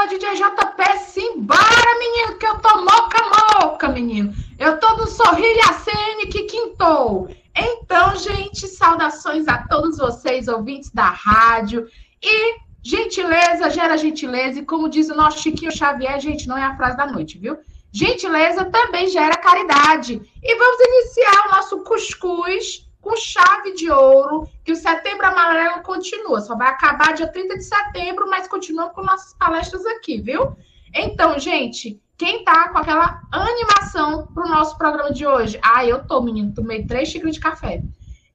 DJ JP, simbora, menino, que eu tô moca, menino. Eu tô no Sorrilha Acene que quintou. Então, gente, saudações a todos vocês, ouvintes da rádio. E gentileza gera gentileza. E como diz o nosso Chiquinho Xavier, gente, não é a frase da noite, viu? Gentileza também gera caridade. E vamos iniciar o nosso cuscuz com chave de ouro, que o Setembro Amarelo continua. Só vai acabar dia 30 de setembro, mas continuamos com nossas palestras aqui, viu? Então, gente, quem tá com aquela animação pro nosso programa de hoje? Eu tô, menino, tomei 3 xícaras de café.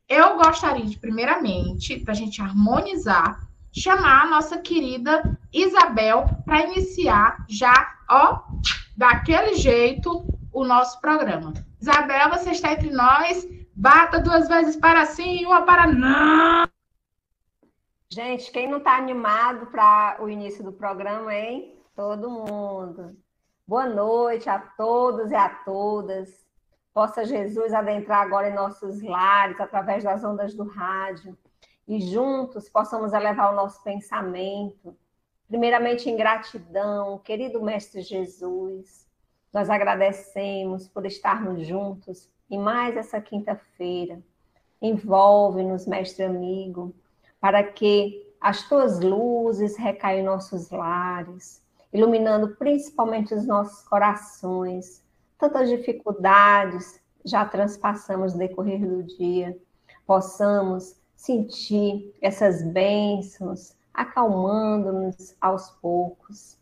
Eu gostaria de, primeiramente, pra gente harmonizar, chamar a nossa querida Isabel para iniciar já, daquele jeito, o nosso programa. Isabel, você está entre nós. Bata 2 vezes para sim e 1 para não. Gente, quem não está animado para o início do programa, hein? Todo mundo. Boa noite a todos e a todas. Possa Jesus adentrar agora em nossos lares, através das ondas do rádio. E juntos possamos elevar o nosso pensamento. Primeiramente em gratidão, querido Mestre Jesus. Nós agradecemos por estarmos juntos em mais essa quinta-feira. Envolve-nos, Mestre amigo, para que as tuas luzes recaiam em nossos lares, iluminando principalmente os nossos corações. Tantas dificuldades já transpassamos no decorrer do dia. Possamos sentir essas bênçãos, acalmando-nos aos poucos.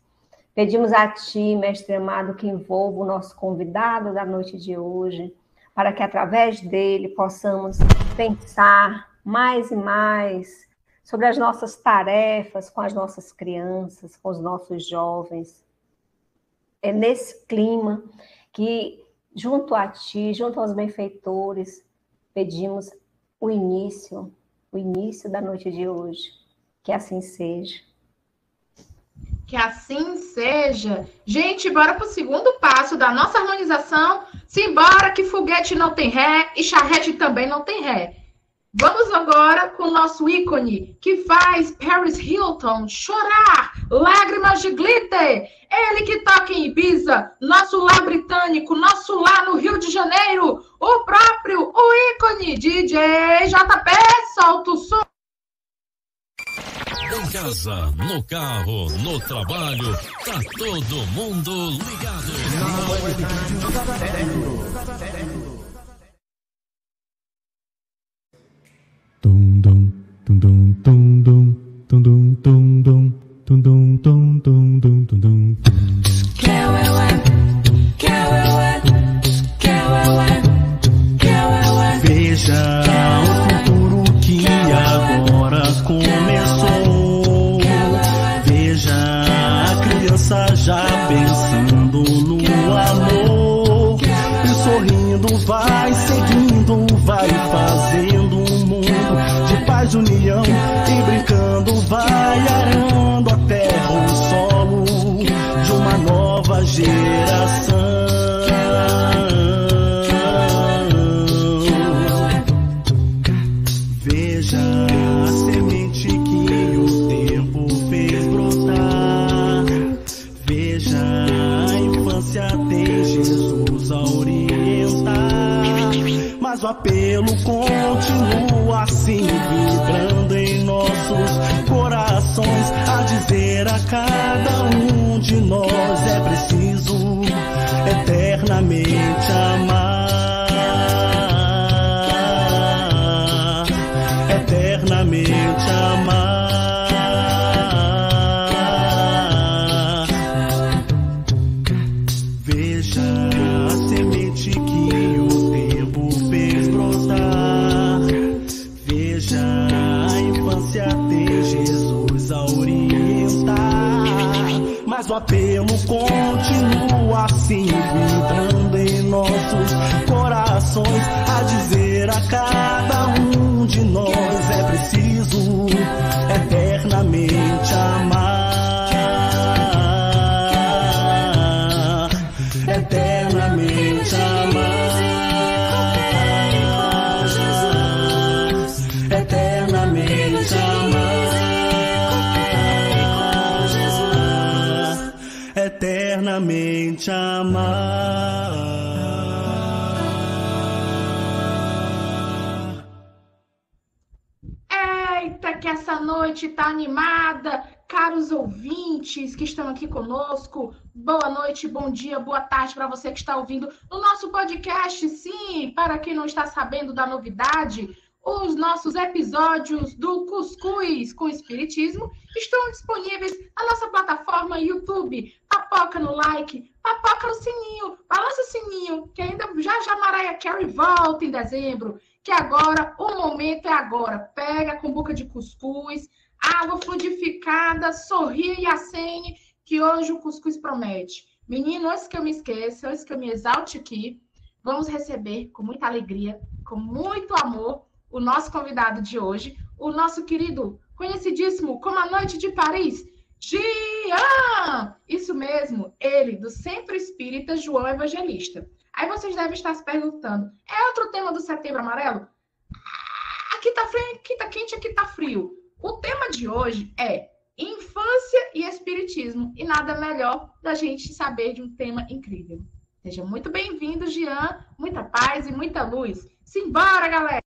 Pedimos a Ti, Mestre amado, que envolva o nosso convidado da noite de hoje, para que através dele possamos pensar mais e mais sobre as nossas tarefas com as nossas crianças, com os nossos jovens. É nesse clima que, junto a Ti, junto aos benfeitores, pedimos o início da noite de hoje. Que assim seja. Que assim seja. Gente, bora pro segundo passo da nossa harmonização. Simbora que foguete não tem ré e charrete também não tem ré. Vamos agora com o nosso ícone, que faz Paris Hilton chorar lágrimas de glitter. Ele que toca em Ibiza, nosso lar britânico, nosso lar no Rio de Janeiro, o próprio, o ícone, DJ JP, solta o som. Em casa, no carro, no trabalho, tá todo mundo ligado. Dum dum dum dum dum dum dum dum dum dum dum dum dum dum dum dum. Veja o futuro que agora começou. Veja a criança já pensando no amor. E sorrindo vai seguindo, vai fazendo um mundo de paz e união. E brincando vai arando a terra, o solo de uma nova geração. Veja a semente que o tempo fez brotar. Veja a infância tem Jesus a orientar. Mas o apelo continua assim, vibrando em nossos corações, a dizer a cada um de nós: é preciso eternamente amar. Eternamente amar. Veja a semente que o tempo fez brotar. Veja a infância tem Jesus a orientar. Mas o apelo continua assim, vibrando em nossos corações, a dizer a cada um de nós: é preciso eternamente amar. Eternamente amar. Eternamente amar. eternamente amar. Eita, que essa noite tá animada! Caros ouvintes que estão aqui conosco, boa noite, bom dia, boa tarde para você que está ouvindo o nosso podcast. Sim, para quem não está sabendo da novidade, os nossos episódios do Cuscuz com Espiritismo estão disponíveis na nossa plataforma YouTube. Papoca no like, papoca no sininho, balança o sininho, que ainda já Mariah Carey volta em dezembro, que agora, o momento é agora. Pega com boca de cuscuz, água fluidificada, sorria e acene, que hoje o cuscuz promete. Menino, antes que eu me esqueça, antes que eu me exalte aqui, vamos receber com muita alegria, com muito amor, o nosso convidado de hoje, o nosso querido, conhecidíssimo como a Noite de Paris, Jean! Isso mesmo, ele, do Centro Espírita João Evangelista. Aí vocês devem estar se perguntando, é outro tema do Setembro Amarelo? Aqui tá frio, aqui tá quente, aqui tá frio. O tema de hoje é infância e espiritismo. E nada melhor da gente saber de um tema incrível. Seja muito bem-vindo, Jean. Muita paz e muita luz. Simbora, galera!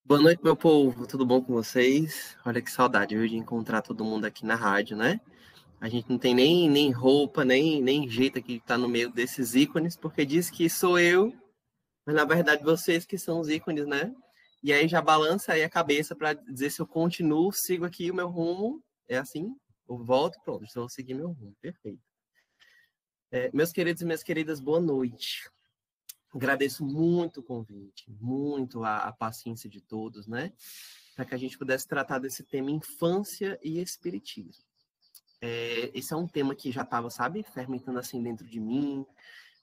Boa noite, meu povo. Tudo bom com vocês? Olha que saudade, viu, de encontrar todo mundo aqui na rádio, né? A gente não tem nem roupa, nem jeito aqui de estar no meio desses ícones, porque diz que sou eu, mas na verdade vocês que são os ícones, né? E aí já balança aí a cabeça para dizer se eu continuo, sigo aqui o meu rumo. É assim, eu volto, pronto, então eu vou seguir meu rumo. Perfeito. Meus queridos e minhas queridas, boa noite. Agradeço muito o convite, muito a paciência de todos, né? Para que a gente pudesse tratar desse tema infância e espiritismo. Esse é um tema que já estava, sabe, fermentando assim dentro de mim.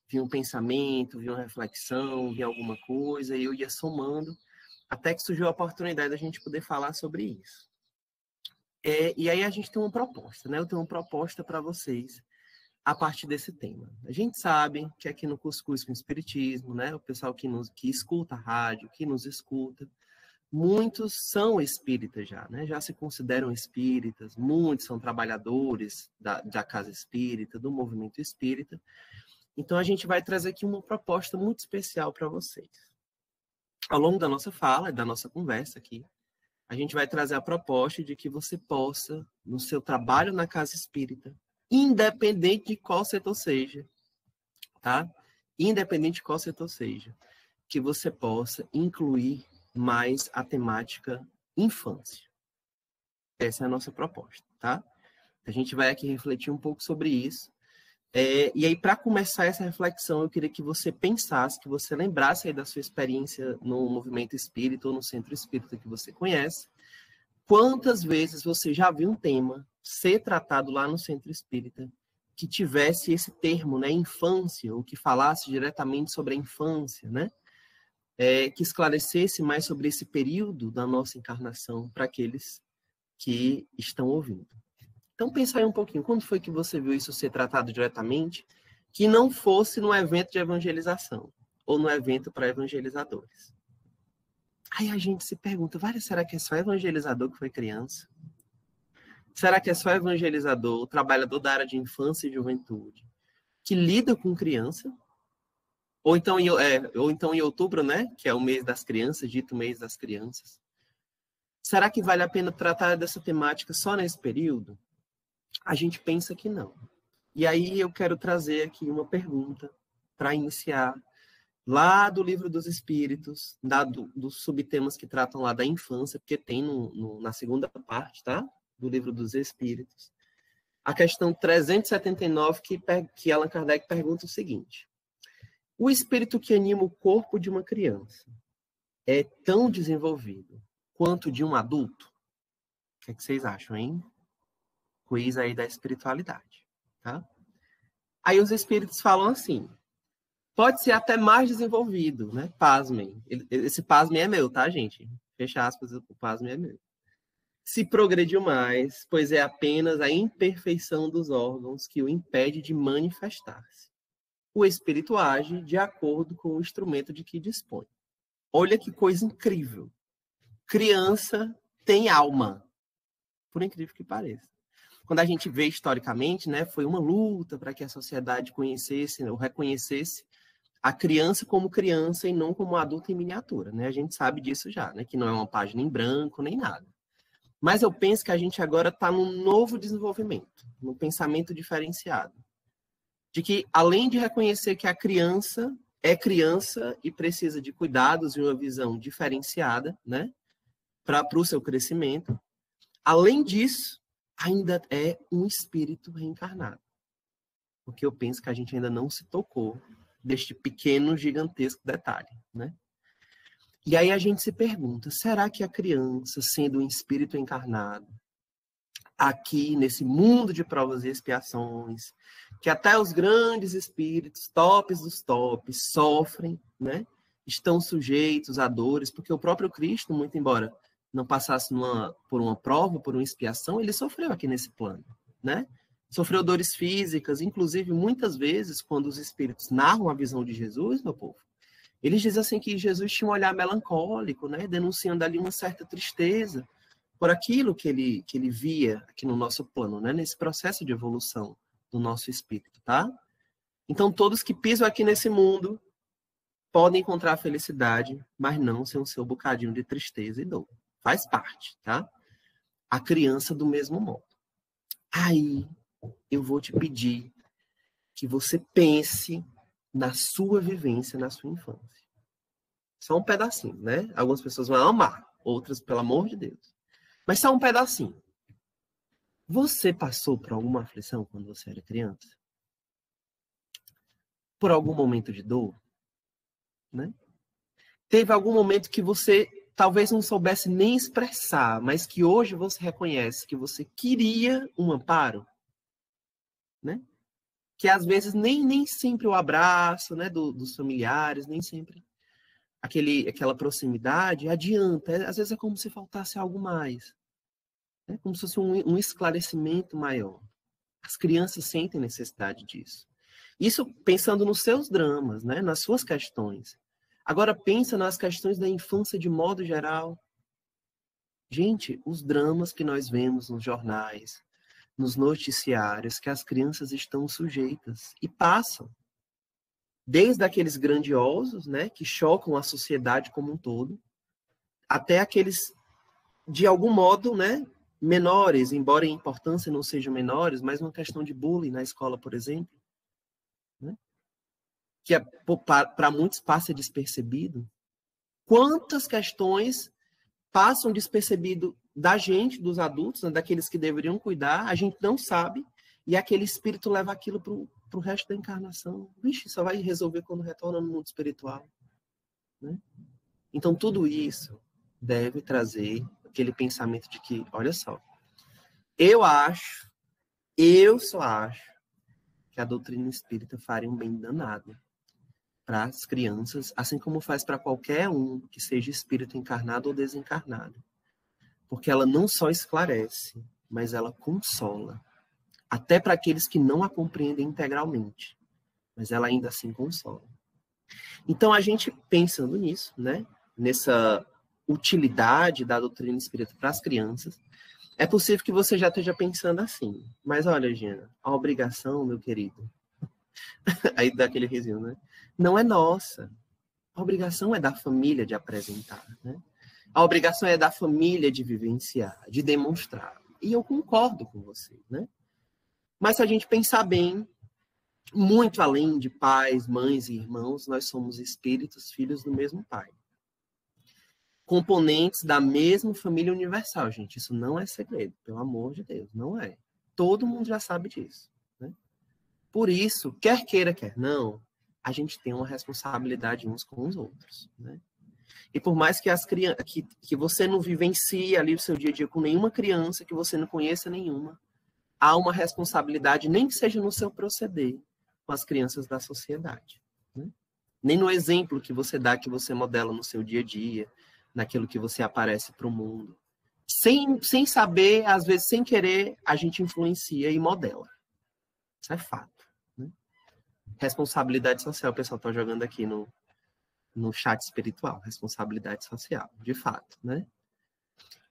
Vi um pensamento, vi uma reflexão, vi alguma coisa, e eu ia somando, até que surgiu a oportunidade da gente poder falar sobre isso. E aí a gente tem uma proposta, né? Eu tenho uma proposta para vocês a partir desse tema. A gente sabe que aqui no Cuscuz com Espiritismo, né? O pessoal que escuta a rádio, que nos escuta, muitos são espíritas já, né? Já se consideram espíritas, muitos são trabalhadores da casa espírita, do movimento espírita. Então, a gente vai trazer aqui uma proposta muito especial para vocês. Ao longo da nossa fala, da nossa conversa aqui, a gente vai trazer a proposta de que você possa, no seu trabalho na casa espírita, independente de qual setor seja, tá? Independente de qual setor seja, que você possa incluir mais a temática infância. Essa é a nossa proposta, tá? A gente vai aqui refletir um pouco sobre isso. E aí, para começar essa reflexão, eu queria que você pensasse, que você lembrasse aí da sua experiência no movimento espírita ou no centro espírita que você conhece. Quantas vezes você já viu um tema ser tratado lá no centro espírita que tivesse esse termo, né, infância, ou que falasse diretamente sobre a infância, né? Que esclarecesse mais sobre esse período da nossa encarnação para aqueles que estão ouvindo. Então, pensa aí um pouquinho, quando foi que você viu isso ser tratado diretamente, que não fosse num evento de evangelização, ou num evento para evangelizadores? Aí a gente se pergunta, será que é só evangelizador que foi criança? Será que é só evangelizador, trabalhador da área de infância e juventude, que lida com criança? Ou então em outubro, né, que é o mês das crianças, dito mês das crianças. Será que vale a pena tratar dessa temática só nesse período? A gente pensa que não. E aí eu quero trazer aqui uma pergunta para iniciar, lá do Livro dos Espíritos, dos subtemas que tratam lá da infância, porque tem na segunda parte, tá? Do Livro dos Espíritos. A questão 379, que Allan Kardec pergunta o seguinte: o espírito que anima o corpo de uma criança é tão desenvolvido quanto de um adulto? O que vocês acham, hein? Quiz aí da espiritualidade, tá? Aí os espíritos falam assim, pode ser até mais desenvolvido, né? Pasmem. Esse pasmem é meu, tá, gente? Fecha aspas, o pasmem é meu. Se progrediu mais, pois é apenas a imperfeição dos órgãos que o impede de manifestar-se. O espírito age de acordo com o instrumento de que dispõe. Olha que coisa incrível. Criança tem alma, por incrível que pareça. quando a gente vê historicamente, né, foi uma luta para que a sociedade conhecesse, ou reconhecesse a criança como criança e não como adulto em miniatura, né? A gente sabe disso já, né? Que não é uma página em branco nem nada. Mas eu penso que a gente agora está num novo desenvolvimento, num pensamento diferenciado. De que, além de reconhecer que a criança é criança e precisa de cuidados e uma visão diferenciada, né? Para o seu crescimento, além disso, ainda é um espírito reencarnado. Porque eu penso que a gente ainda não se tocou deste pequeno, gigantesco detalhe, né? E aí a gente se pergunta, será que a criança, sendo um espírito encarnado, aqui nesse mundo de provas e expiações, que até os grandes espíritos, tops dos tops, sofrem, né? Estão sujeitos a dores, porque o próprio Cristo, muito embora não passasse por uma prova, por uma expiação, ele sofreu aqui nesse plano, né? Sofreu dores físicas, inclusive, muitas vezes, quando os espíritos narram a visão de Jesus, meu povo, eles dizem assim que Jesus tinha um olhar melancólico, né? Denunciando ali uma certa tristeza por aquilo que ele via aqui no nosso plano, né? Nesse processo de evolução do nosso espírito, tá? Então, todos que pisam aqui nesse mundo podem encontrar felicidade, mas não sem o seu bocadinho de tristeza e dor. Faz parte, tá? A criança do mesmo modo. Aí, eu vou te pedir que você pense na sua vivência, na sua infância. Só um pedacinho, né? Algumas pessoas vão amar, outras, pelo amor de Deus. Mas só um pedacinho. Você passou por alguma aflição quando você era criança? Por algum momento de dor? Né? Teve algum momento que você talvez não soubesse nem expressar, mas que hoje você reconhece que você queria um amparo? Né? Que às vezes nem sempre o abraço, né, dos familiares, nem sempre aquela proximidade adianta. Às vezes é como se faltasse algo mais. É como se fosse um esclarecimento maior. As crianças sentem necessidade disso. Isso pensando nos seus dramas, né, nas suas questões. Agora pensa nas questões da infância de modo geral. Gente, os dramas que nós vemos nos jornais, nos noticiários, que as crianças estão sujeitas e passam. Desde aqueles grandiosos, né, que chocam a sociedade como um todo, até aqueles, de algum modo, né, menores, embora em importância não sejam menores, mas uma questão de bullying na escola, por exemplo, né, que para muitos passa despercebido. Quantas questões passam despercebido da gente, dos adultos, né, daqueles que deveriam cuidar, a gente não sabe, e aquele espírito leva aquilo para o resto da encarnação. Vixe, só vai resolver quando retorna no mundo espiritual. Né? Então, tudo isso deve trazer aquele pensamento de que, olha só, eu só acho que a doutrina espírita faria um bem danado para as crianças, assim como faz para qualquer um que seja espírito encarnado ou desencarnado. Porque ela não só esclarece, mas ela consola. Até para aqueles que não a compreendem integralmente. Mas ela ainda assim consola. Então, a gente pensando nisso, né, nessa utilidade da doutrina espírita para as crianças, é possível que você já esteja pensando assim. Mas olha, Gina, a obrigação, meu querido, aí dá aquele risinho, né? Não é nossa. A obrigação é da família de apresentar, né? A obrigação é da família de vivenciar, de demonstrar. E eu concordo com você, né? Mas se a gente pensar bem, muito além de pais, mães e irmãos, nós somos espíritos, filhos do mesmo Pai. Componentes da mesma família universal, gente. Isso não é segredo, pelo amor de Deus, não é. Todo mundo já sabe disso, né? Por isso, quer queira, quer não, a gente tem uma responsabilidade uns com os outros, né? E por mais que as crianças, que você não vivencie ali o seu dia a dia com nenhuma criança, que você não conheça nenhuma, há uma responsabilidade, nem que seja no seu proceder, com as crianças da sociedade. Né? Nem no exemplo que você dá, que você modela no seu dia a dia, naquilo que você aparece para o mundo. Sem saber, às vezes sem querer, a gente influencia e modela. Isso é fato. Né? Responsabilidade social, o pessoal está jogando aqui no chat espiritual. Responsabilidade social, de fato. Né?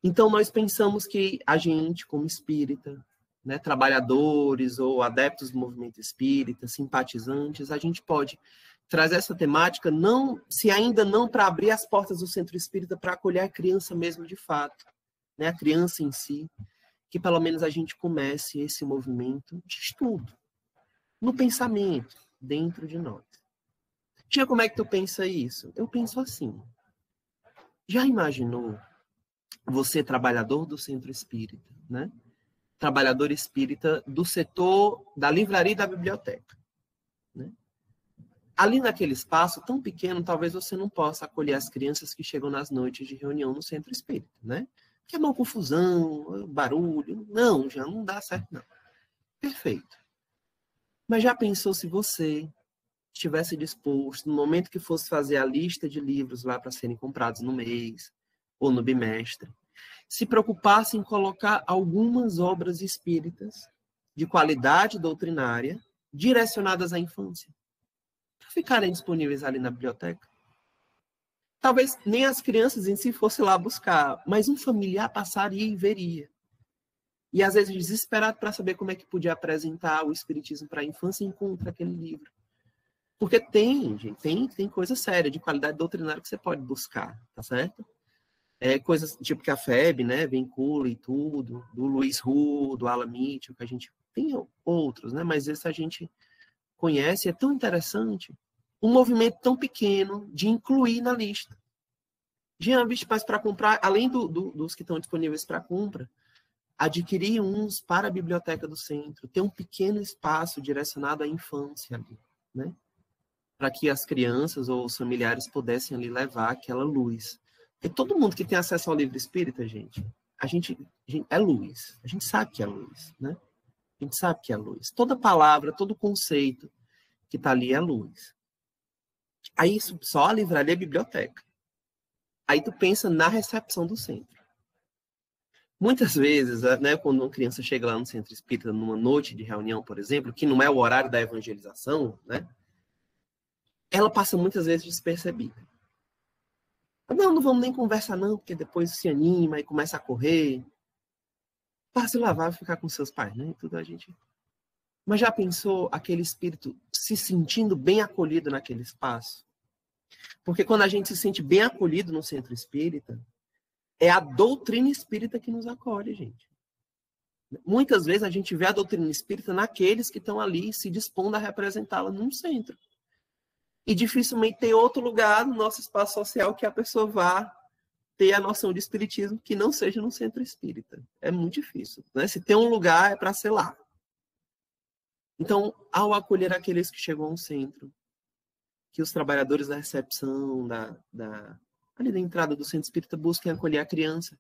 Então, nós pensamos que a gente, como espírita, né, trabalhadores ou adeptos do movimento espírita, simpatizantes, a gente pode trazer essa temática, se ainda não para abrir as portas do centro espírita, para acolher a criança mesmo de fato, né, a criança em si, que pelo menos a gente comece esse movimento de estudo, no pensamento, dentro de nós. Tia, como é que tu pensa isso? Eu penso assim. Já imaginou você, trabalhador do centro espírita, né? Trabalhador espírita do setor da livraria e da biblioteca, né? Ali naquele espaço tão pequeno, talvez você não possa acolher as crianças que chegam nas noites de reunião no centro espírita, né? Que é uma confusão, barulho. Não, já não dá certo, não. Perfeito. Mas já pensou se você estivesse disposto, no momento que fosse fazer a lista de livros lá para serem comprados no mês ou no bimestre, se preocupasse em colocar algumas obras espíritas de qualidade doutrinária direcionadas à infância, para ficarem disponíveis ali na biblioteca? Talvez nem as crianças em si fossem lá buscar, mas um familiar passaria e veria. E às vezes desesperado para saber como é que podia apresentar o espiritismo para a infância, encontra aquele livro. Porque tem coisa séria, de qualidade doutrinária que você pode buscar, tá certo? Coisas tipo que a FEB, né, vincula e tudo, do Luiz Hu, do Alan Mitchell, que a gente tem outros, né, mas esse a gente conhece, é tão interessante, um movimento tão pequeno de incluir na lista. Jean, mas para comprar, além dos que estão disponíveis para compra, adquirir uns para a biblioteca do centro, ter um pequeno espaço direcionado à infância ali, né? Para que as crianças ou os familiares pudessem ali levar aquela luz. E todo mundo que tem acesso ao livro espírita, gente, a gente é luz. A gente sabe que é luz, né? A gente sabe que é luz. Toda palavra, todo conceito que está ali é luz. Aí só a livraria e a biblioteca. Aí tu pensa na recepção do centro. Muitas vezes, né, quando uma criança chega lá no centro espírita, numa noite de reunião, por exemplo, que não é o horário da evangelização, né? Ela passa muitas vezes despercebida. Não vamos nem conversar não, porque depois se anima e começa a correr. Passa e lavar e ficar com seus pais, né? Tudo a gente... Mas já pensou aquele espírito se sentindo bem acolhido naquele espaço? Porque quando a gente se sente bem acolhido no centro espírita, é a doutrina espírita que nos acolhe, gente. Muitas vezes a gente vê a doutrina espírita naqueles que estão ali se dispondo a representá-la num centro. E dificilmente tem outro lugar no nosso espaço social que a pessoa vá ter a noção de espiritismo que não seja no centro espírita. É muito difícil, né? Se tem um lugar, é para ser lá. Então, ao acolher aqueles que chegam ao centro, que os trabalhadores da recepção, ali da entrada do centro espírita, busquem acolher a criança.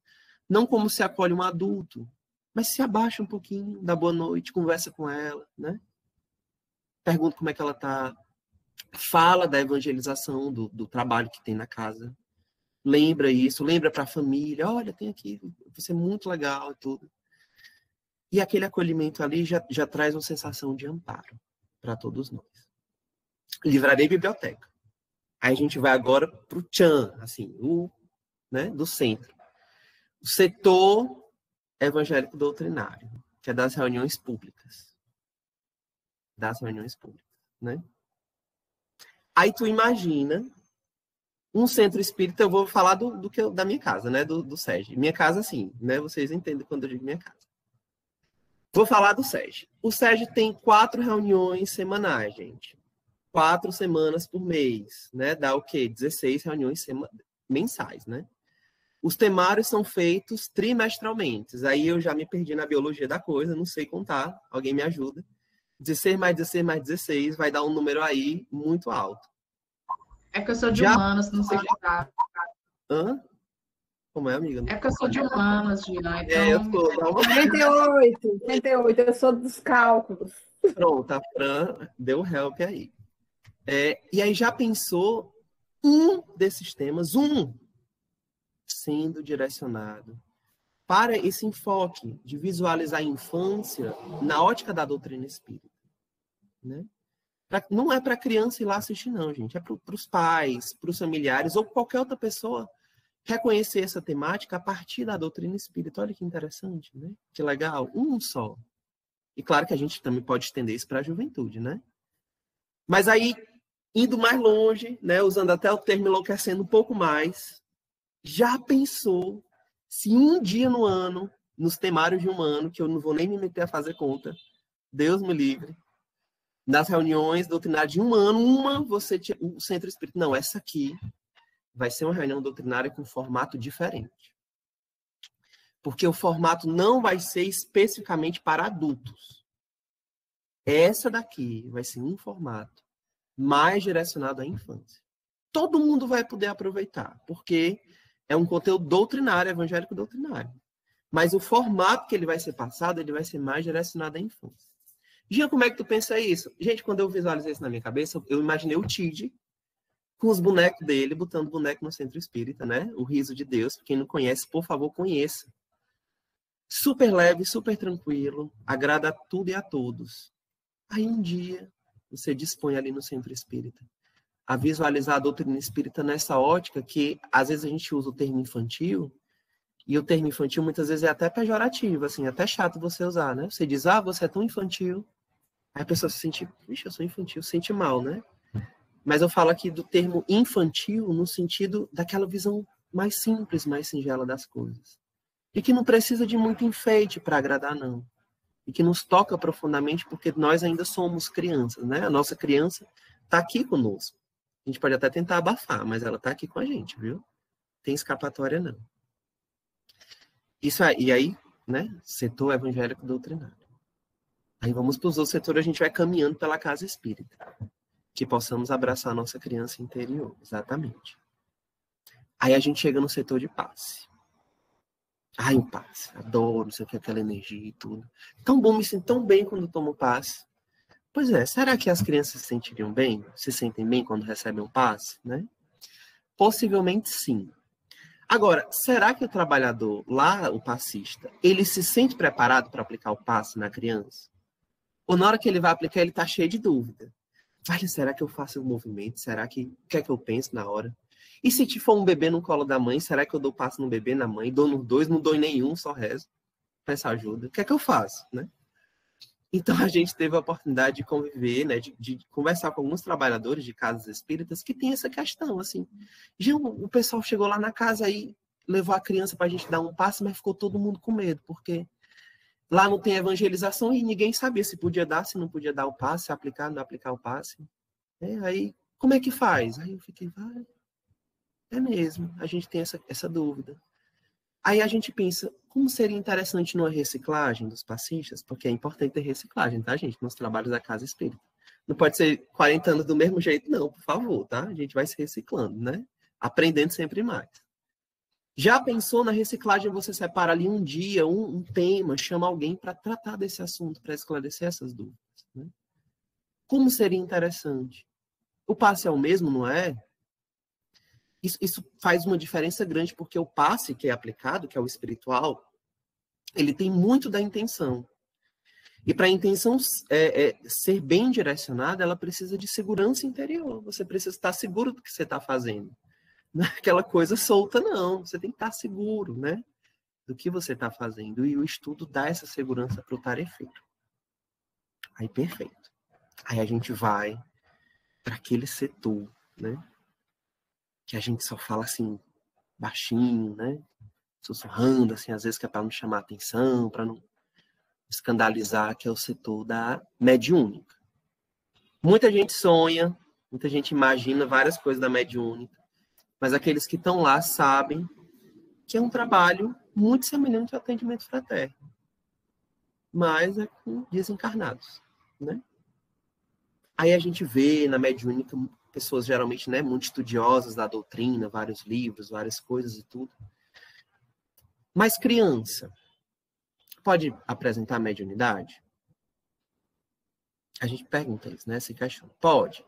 Não como se acolhe um adulto, mas se abaixa um pouquinho, dá boa noite, conversa com ela, né? Pergunta como é que ela está. Fala da evangelização, do trabalho que tem na casa. Lembra isso, lembra para a família. Olha, tem aqui, vai ser muito legal e tudo. E aquele acolhimento ali já traz uma sensação de amparo para todos nós. Livraria e biblioteca. Aí a gente vai agora para o tchan, assim, né, do centro. O setor evangélico doutrinário, que é das reuniões públicas. Das reuniões públicas, né? Aí tu imagina um centro espírita, eu vou falar da minha casa, né, do SEG. Minha casa, assim, né, vocês entendem quando eu digo minha casa. Vou falar do SEG. O SEG tem 4 reuniões semanais, gente. 4 semanas por mês, né? Dá o quê? 16 reuniões mensais, né? Os temários são feitos trimestralmente. Aí eu já me perdi na biologia da coisa, não sei contar, alguém me ajuda. 16 mais 16 mais 16 vai dar um número aí muito alto. É que eu sou de humanas, não sei contar. Hã? Como é, amiga? É que eu sou de humanas, Gina. Então... eu sou. 38, eu sou dos cálculos. Pronto, a Fran deu help aí. E aí já pensou um desses temas, sendo direcionado para esse enfoque de visualizar a infância na ótica da doutrina espírita, né? Não é para a criança ir lá assistir, não, gente. É para os pais, para os familiares ou qualquer outra pessoa reconhecer essa temática a partir da doutrina espírita. Olha que interessante, né? Que legal. Um só. E claro que a gente também pode estender isso para a juventude, né? Mas aí, indo mais longe, né, usando até o termo enlouquecendo um pouco mais, já pensou se um dia no ano, nos temários de um ano, que eu não vou nem me meter a fazer conta, Deus me livre, nas reuniões doutrinárias de um ano, o Centro Espírita, não, essa aqui vai ser uma reunião doutrinária com formato diferente. Porque o formato não vai ser especificamente para adultos. Essa daqui vai ser um formato mais direcionado à infância. Todo mundo vai poder aproveitar, porque é um conteúdo doutrinário, evangélico doutrinário. Mas o formato que ele vai ser passado, ele vai ser mais direcionado à infância. Gia, como é que tu pensa isso? Gente, quando eu visualizei isso na minha cabeça, eu imaginei o Tid com os bonecos dele, botando boneco no Centro Espírita, né? O Riso de Deus. Quem não conhece, por favor, conheça. Super leve, super tranquilo, agrada a tudo e a todos. Aí um dia, você dispõe ali no Centro Espírita a visualizar a doutrina espírita nessa ótica que, às vezes, a gente usa o termo infantil, e o termo infantil, muitas vezes, é até pejorativo, assim, até chato você usar, né? Você diz, você é tão infantil. Aí a pessoa se sente, vixe, eu sou infantil, se sente mal, né? Mas eu falo aqui do termo infantil no sentido daquela visão mais simples, mais singela das coisas. E que não precisa de muito enfeite para agradar, não. E que nos toca profundamente porque nós ainda somos crianças, né? A nossa criança está aqui conosco. A gente pode até tentar abafar, mas ela está aqui com a gente, viu? Tem escapatória, não. Isso aí, e aí, né? Setor evangélico doutrinário. Aí vamos para os outros setores, a gente vai caminhando pela casa espírita. Que possamos abraçar a nossa criança interior, exatamente. Aí a gente chega no setor de passe. Ai, o passe, adoro, não sei o que, aquela energia e tudo. Tão bom, me sinto tão bem quando tomo passe. Pois é, será que as crianças se sentiriam bem? Se sentem bem quando recebem um passe, né? Possivelmente sim. Agora, será que o trabalhador lá, o passista, ele se sente preparado para aplicar o passe na criança? Ou na hora que ele vai aplicar, ele está cheio de dúvida? Olha, será que eu faço o movimento? Será que... O que é que eu penso na hora? E se for um bebê no colo da mãe, será que eu dou passo no bebê, na mãe? Dou nos dois, não dou em nenhum, só rezo. Peço ajuda. O que é que eu faço, né? Então, a gente teve a oportunidade de conviver, né, de conversar com alguns trabalhadores de casas espíritas que tem essa questão, assim. O pessoal chegou lá na casa e levou a criança para a gente dar um passe, mas ficou todo mundo com medo, porque lá não tem evangelização e ninguém sabia se podia dar, se não podia dar o passe, se aplicar, não aplicar o passe. Aí, como é que faz? Aí eu fiquei, é mesmo, a gente tem essa dúvida. Aí a gente pensa, como seria interessante numa reciclagem dos passistas? Porque é importante ter reciclagem, tá, gente? Nos trabalhos da casa espírita. Não pode ser 40 anos do mesmo jeito, não, por favor, tá? A gente vai se reciclando, né? Aprendendo sempre mais. Já pensou na reciclagem, você separa ali um dia, um tema, chama alguém para tratar desse assunto, para esclarecer essas dúvidas, né? Como seria interessante? O passe é o mesmo, não é? Isso faz uma diferença grande, porque o passe que é aplicado, que é o espiritual, ele tem muito da intenção. E para a intenção ser bem direcionada, ela precisa de segurança interior. Você precisa estar seguro do que você está fazendo. Não é aquela coisa solta, não. Você tem que estar seguro, né, do que você está fazendo. E o estudo dá essa segurança para o tarefeiro. Aí, perfeito. Aí a gente vai para aquele setor, né, que a gente só fala assim, baixinho, né? Sussurrando, assim, às vezes que é para não chamar a atenção, para não escandalizar, que é o setor da mediúnica. Muita gente sonha, muita gente imagina várias coisas da mediúnica, mas aqueles que estão lá sabem que é um trabalho muito semelhante ao atendimento fraterno, mas é com desencarnados, né? Aí a gente vê na mediúnica pessoas geralmente, né, muito estudiosas da doutrina, vários livros, várias coisas e tudo. Mas criança pode apresentar mediunidade? A gente pergunta isso, né? Se questiona. Pode.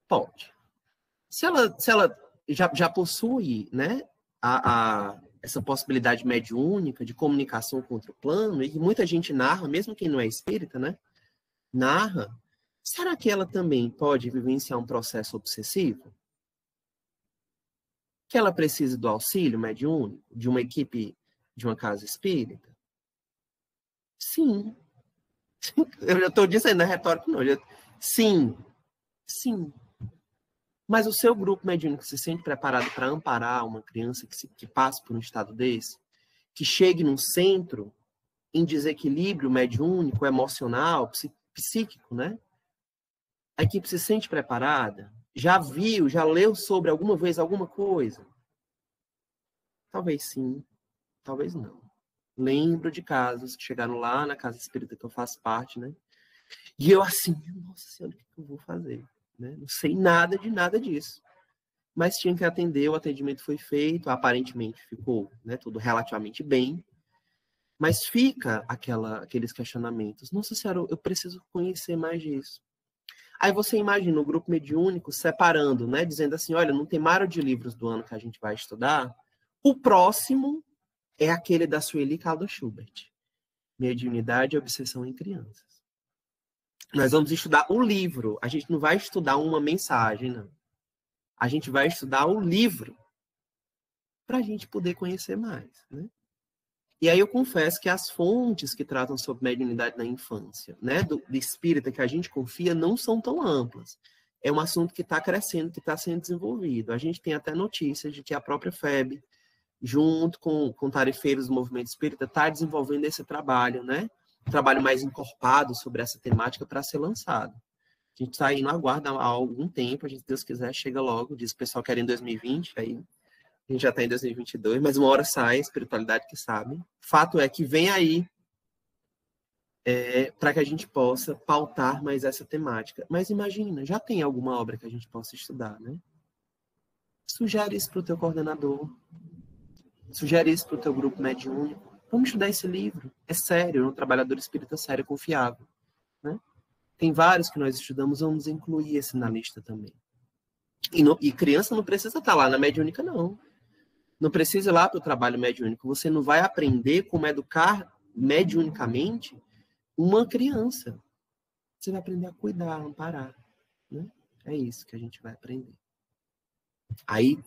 Pode. Se ela já possui, né, essa possibilidade mediúnica de comunicação com outro plano, e muita gente narra, mesmo quem não é espírita, né, narra, será que ela também pode vivenciar um processo obsessivo? Que ela precisa do auxílio mediúnico, de uma equipe de uma casa espírita? Sim. Eu já estou dizendo, não é retórico, não. Sim. Mas o seu grupo mediúnico se sente preparado para amparar uma criança que passe por um estado desse? Que chegue num centro em desequilíbrio mediúnico, emocional, psíquico, né? A equipe se sente preparada? Já viu, já leu sobre alguma vez alguma coisa? Talvez sim, talvez não. Lembro de casos que chegaram lá na casa espírita que eu faço parte, né? E eu assim, nossa senhora, o que eu vou fazer? Né? Não sei nada disso. Mas tinha que atender, o atendimento foi feito, aparentemente ficou, né, tudo relativamente bem. Mas fica aqueles questionamentos. Nossa senhora, eu preciso conhecer mais disso. Aí você imagina o grupo mediúnico separando, né, dizendo assim, olha, no temário de livros do ano que a gente vai estudar, o próximo é aquele da Sueli Caldas Schubert, Mediunidade e Obsessão em Crianças. Nós vamos estudar o livro, a gente não vai estudar uma mensagem, não. A gente vai estudar o livro para a gente poder conhecer mais, né? E aí eu confesso que as fontes que tratam sobre mediunidade na infância, né, do espírita que a gente confia, não são tão amplas. É um assunto que está crescendo, que está sendo desenvolvido. A gente tem até notícias de que a própria FEB, junto com tarefeiros do movimento espírita, está desenvolvendo esse trabalho, né? Um trabalho mais encorpado sobre essa temática para ser lançado. A gente está aí no aguardo há algum tempo, a gente, se Deus quiser, chega logo. Diz o pessoal que era em 2020, aí a gente já está em 2022, mas uma hora sai, espiritualidade que sabe. Fato é que vem aí para que a gente possa pautar mais essa temática. Mas imagina, já tem alguma obra que a gente possa estudar, né? Sugere isso para o teu coordenador. Sugere isso para o teu grupo mediúnico. Vamos estudar esse livro. É sério, é um trabalhador espírita sério e confiável, né? Tem vários que nós estudamos, vamos incluir esse na lista também. E criança não precisa estar lá na mediúnica, não. Não precisa ir lá para o trabalho mediúnico. Você não vai aprender como educar mediunicamente uma criança. Você vai aprender a cuidar, a amparar, né? É isso que a gente vai aprender. Aí,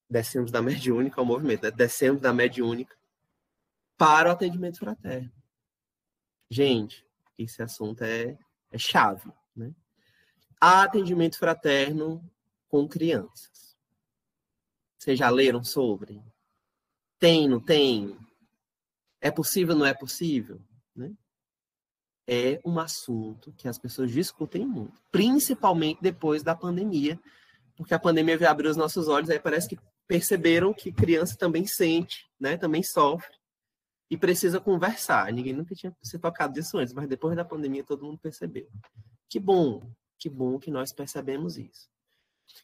descemos da mediúnica ao movimento, né? Descemos da mediúnica para o atendimento fraterno. Gente, esse assunto é chave, né? Atendimento fraterno com crianças. Vocês já leram sobre? Tem, não tem? É possível, não é possível? Né? É um assunto que as pessoas discutem muito, principalmente depois da pandemia, porque a pandemia veio abrir os nossos olhos, aí parece que perceberam que criança também sente, né? Também sofre, e precisa conversar. Ninguém nunca tinha se tocado disso antes, mas depois da pandemia todo mundo percebeu. Que bom que nós percebemos isso.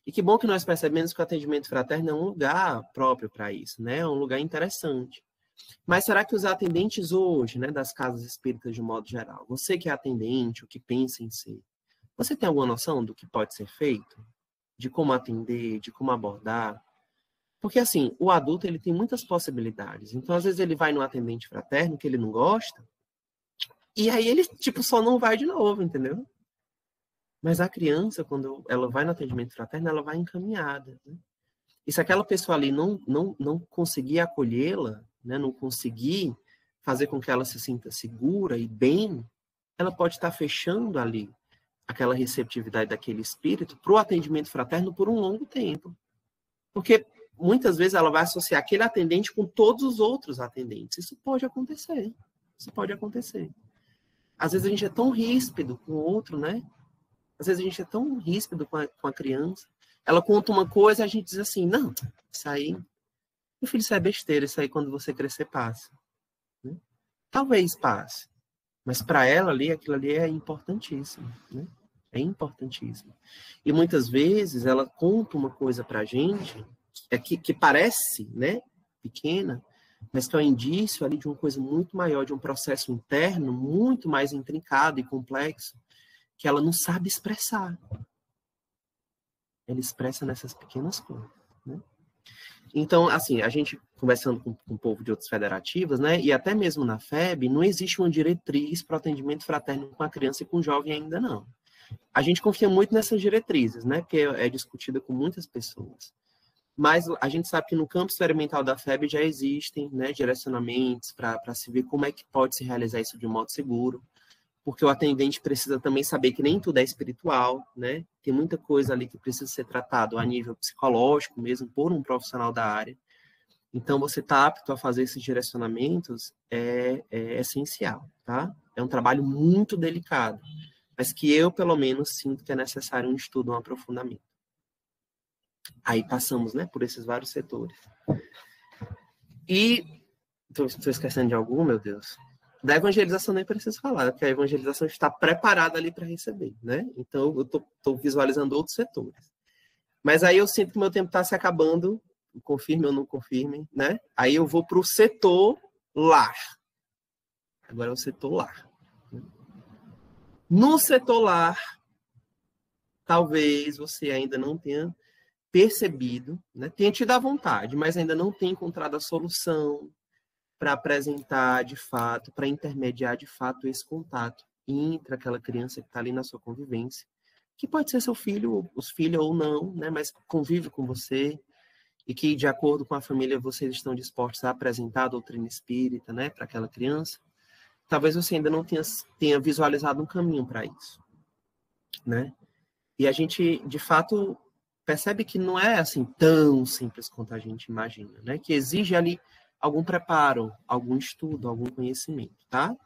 E que bom que nós percebemos que o atendimento fraterno é um lugar próprio para isso, né? É um lugar interessante. Mas será que os atendentes hoje, né, das casas espíritas de modo geral, você que é atendente, o que pensa em ser, você tem alguma noção do que pode ser feito? De como atender, de como abordar? Porque, assim, o adulto ele tem muitas possibilidades. Então, às vezes, ele vai no atendente fraterno que ele não gosta, e aí ele, tipo, só não vai de novo, entendeu? Mas a criança, quando ela vai no atendimento fraterno, ela vai encaminhada, né? E se aquela pessoa ali não conseguir acolhê-la, né, não conseguir fazer com que ela se sinta segura e bem, ela pode estar fechando ali aquela receptividade daquele espírito para o atendimento fraterno por um longo tempo. Porque muitas vezes ela vai associar aquele atendente com todos os outros atendentes. Isso pode acontecer. Isso pode acontecer. Às vezes a gente é tão ríspido com o outro, né? Às vezes a gente é tão ríspido com a criança. Ela conta uma coisa e a gente diz assim, não, isso aí, meu filho, isso é besteira, isso aí quando você crescer passa. Né? Talvez passe. Mas para ela ali, aquilo ali é importantíssimo. Né? É importantíssimo. E muitas vezes ela conta uma coisa para a gente que parece, né, pequena, mas que é um indício ali de uma coisa muito maior, de um processo interno muito mais intrincado e complexo, que ela não sabe expressar. Ela expressa nessas pequenas coisas, né? Então, assim, a gente conversando com o povo de outras federativas, né, e até mesmo na FEB, não existe uma diretriz para o atendimento fraterno com a criança e com o jovem ainda não. A gente confia muito nessas diretrizes, né, porque é discutida com muitas pessoas. Mas a gente sabe que no campo experimental da FEB já existem, né, direcionamentos para se ver como é que pode se realizar isso de um modo seguro. porque o atendente precisa também saber que nem tudo é espiritual, né? Tem muita coisa ali que precisa ser tratado a nível psicológico mesmo, por um profissional da área. Então, você estar apto a fazer esses direcionamentos é essencial, tá? É um trabalho muito delicado, mas que eu, pelo menos, sinto que é necessário um estudo, um aprofundamento. Aí passamos, né, por esses vários setores. E, estou esquecendo de algum, meu Deus? Da evangelização nem preciso falar, porque a evangelização está preparada ali para receber, né? Então, eu estou visualizando outros setores. Mas aí eu sinto que meu tempo está se acabando, confirme ou não confirme, né? Aí eu vou para o setor lar. Agora é o setor lar. No setor lar, talvez você ainda não tenha percebido, né? Tenha tido a vontade, mas ainda não tenha encontrado a solução para apresentar de fato, para intermediar de fato esse contato entre aquela criança que está ali na sua convivência, que pode ser seu filho, os filhos ou não, né? Mas convive com você, e que, de acordo com a família, vocês estão dispostos a apresentar a doutrina espírita, né, para aquela criança. Talvez você ainda não tenha visualizado um caminho para isso, né? E a gente, de fato, percebe que não é assim tão simples quanto a gente imagina, né? Que exige ali algum preparo, algum estudo, algum conhecimento, tá?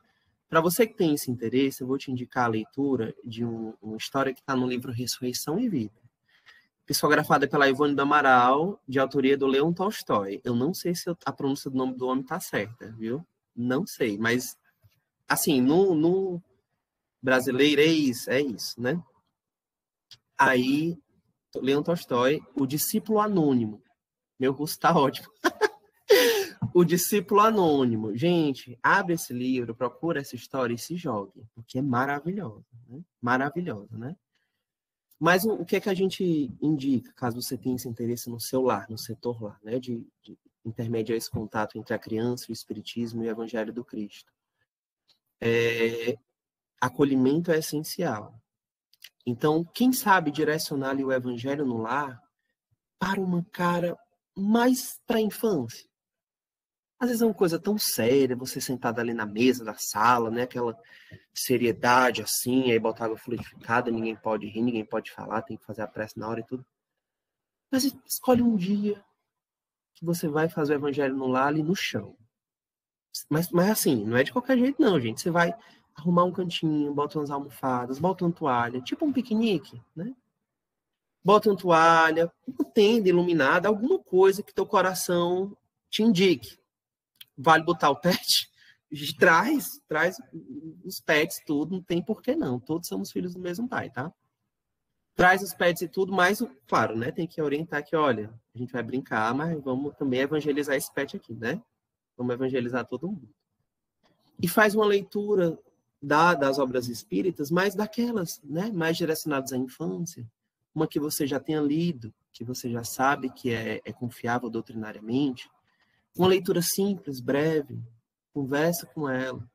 Para você que tem esse interesse, eu vou te indicar a leitura de uma história que está no livro Ressurreição e Vida, psicografada pela Ivone do Amaral, de autoria do Leon Tolstói. Eu não sei se a pronúncia do nome do homem está certa, viu? Não sei, mas, assim, no brasileirês é isso, né? Aí, Leon Tolstói, O Discípulo Anônimo. Meu curso está ótimo. O Discípulo Anônimo. Gente, abre esse livro, procura essa história e se jogue, porque é maravilhosa, né? Maravilhosa, né? Mas o que é que a gente indica, caso você tenha esse interesse no seu lar, no setor lar, né? De intermediar esse contato entre a criança, o espiritismo e o evangelho do Cristo? Acolhimento é essencial. Então, quem sabe direcionar ali o evangelho no lar para uma cara mais para a infância? Às vezes é uma coisa tão séria, você sentado ali na mesa da sala, né? Aquela seriedade assim, aí botar água fluidificada, ninguém pode rir, ninguém pode falar, tem que fazer a prece na hora e tudo. Mas escolhe um dia que você vai fazer o evangelho no lar ali no chão. Mas assim, não é de qualquer jeito não, gente. Você vai arrumar um cantinho, bota umas almofadas, bota uma toalha, tipo um piquenique, né? Bota uma toalha, uma tenda iluminada, alguma coisa que teu coração te indique. Vale botar o pet? Traz os pets, tudo, não tem por que não. Todos somos filhos do mesmo pai, tá? Traz os pets e tudo, mas, claro, né? Tem que orientar que, olha, a gente vai brincar, mas vamos também evangelizar esse pet aqui, né? Vamos evangelizar todo mundo. E faz uma leitura das obras espíritas, mas daquelas, né? Mais direcionadas à infância. Uma que você já tenha lido, que você já sabe que é confiável doutrinariamente. Uma leitura simples, breve, conversa com ela.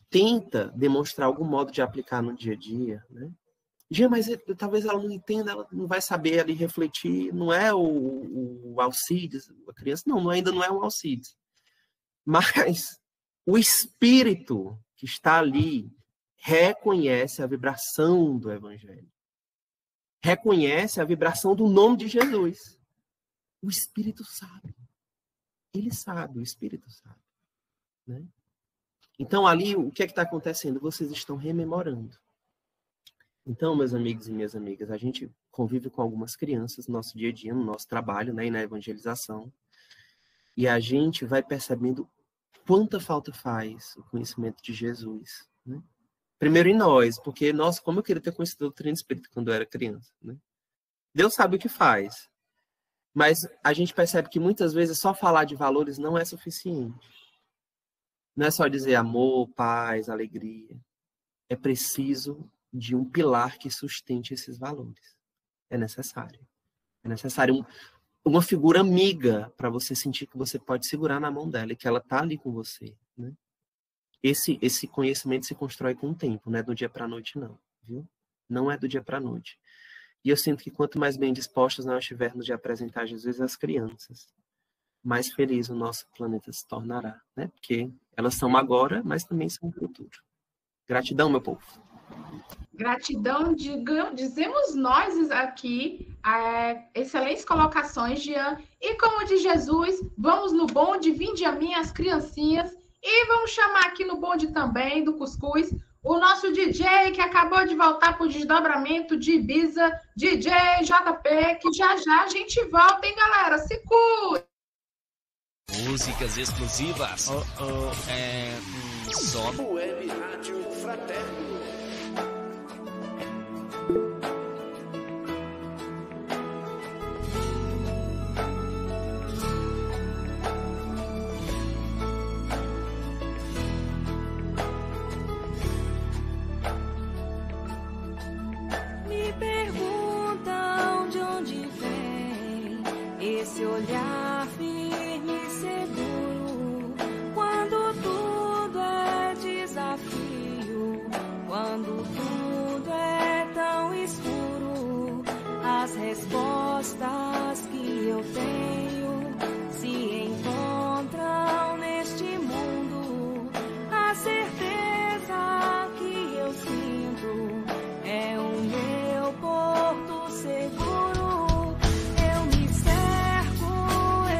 Tenta demonstrar algum modo de aplicar no dia a dia, né? Mas talvez ela não entenda, ela não vai saber ali refletir, não é o Alcides, a criança, ainda não é um Alcides. Mas o espírito que está ali reconhece a vibração do evangelho. Reconhece a vibração do nome de Jesus. O espírito sabe. Ele sabe, o espírito sabe, né? Então, ali, o que é que está acontecendo? Vocês estão rememorando. Então, meus amigos e minhas amigas, a gente convive com algumas crianças no nosso dia a dia, no nosso trabalho, né, e na evangelização. E a gente vai percebendo quanta falta faz o conhecimento de Jesus, né? Primeiro em nós, porque, nossa, como eu queria ter conhecido a doutrina espírita quando eu era criança, né? Deus sabe o que faz. Mas a gente percebe que muitas vezes só falar de valores não é suficiente. Não é só dizer amor, paz, alegria. É preciso de um pilar que sustente esses valores. É necessário. É necessário uma figura amiga para você sentir que você pode segurar na mão dela e que ela está ali com você, né? Esse conhecimento se constrói com o tempo, não é do dia para a noite, não. Viu? Não é do dia para a noite. E eu sinto que quanto mais bem dispostos nós estivermos de apresentar Jesus às crianças, mais feliz o nosso planeta se tornará, né? Porque elas são agora, mas também são no futuro. Gratidão, meu povo. Gratidão, dizemos nós aqui, excelentes colocações, Jean. E como diz Jesus, vamos no bonde, vinde a mim as criancinhas. E vamos chamar aqui no bonde também, do Cuscuz, o nosso DJ, que acabou de voltar para o desdobramento de Ibiza, DJ JP, que já já a gente volta, hein, galera? Se cuide! Músicas exclusivas. Só no Web Rádio Fraterno. Me perguntam de onde vem esse olhar firme e seguro, quando tudo é desafio, quando tudo é tão escuro. As respostas que eu tenho se encontram neste mundo. A certeza que eu sinto é o meu porto seguro. Eu me cerco,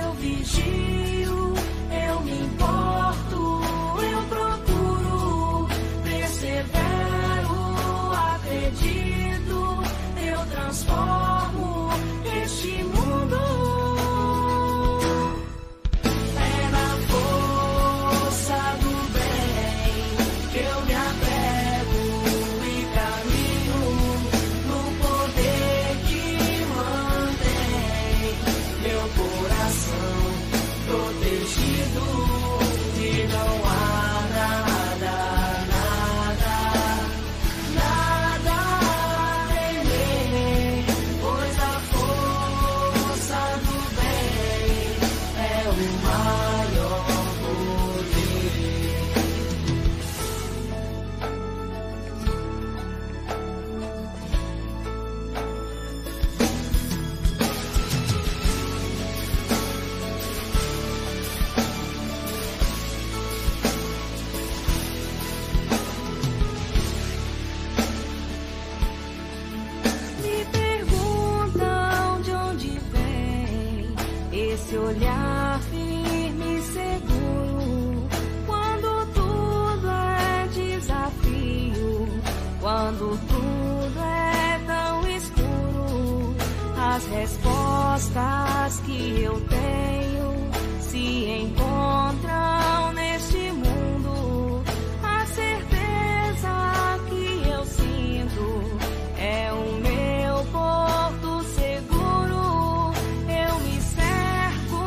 eu vigio, eu me importo, eu procuro, persevero, acredito, eu transformo este mundo. É na força do bem que eu me apego e caminho, no poder que mantém meu coração protegido. E não há nada a temer, pois a força do bem é o maior poder. Me perguntam de onde vem esse olhar firme e seguro, quando tudo é desafio, quando tudo é tão escuro. As respostas que eu tenho se encontram neste mundo. A certeza que eu sinto é o meu porto seguro. Eu me cerco,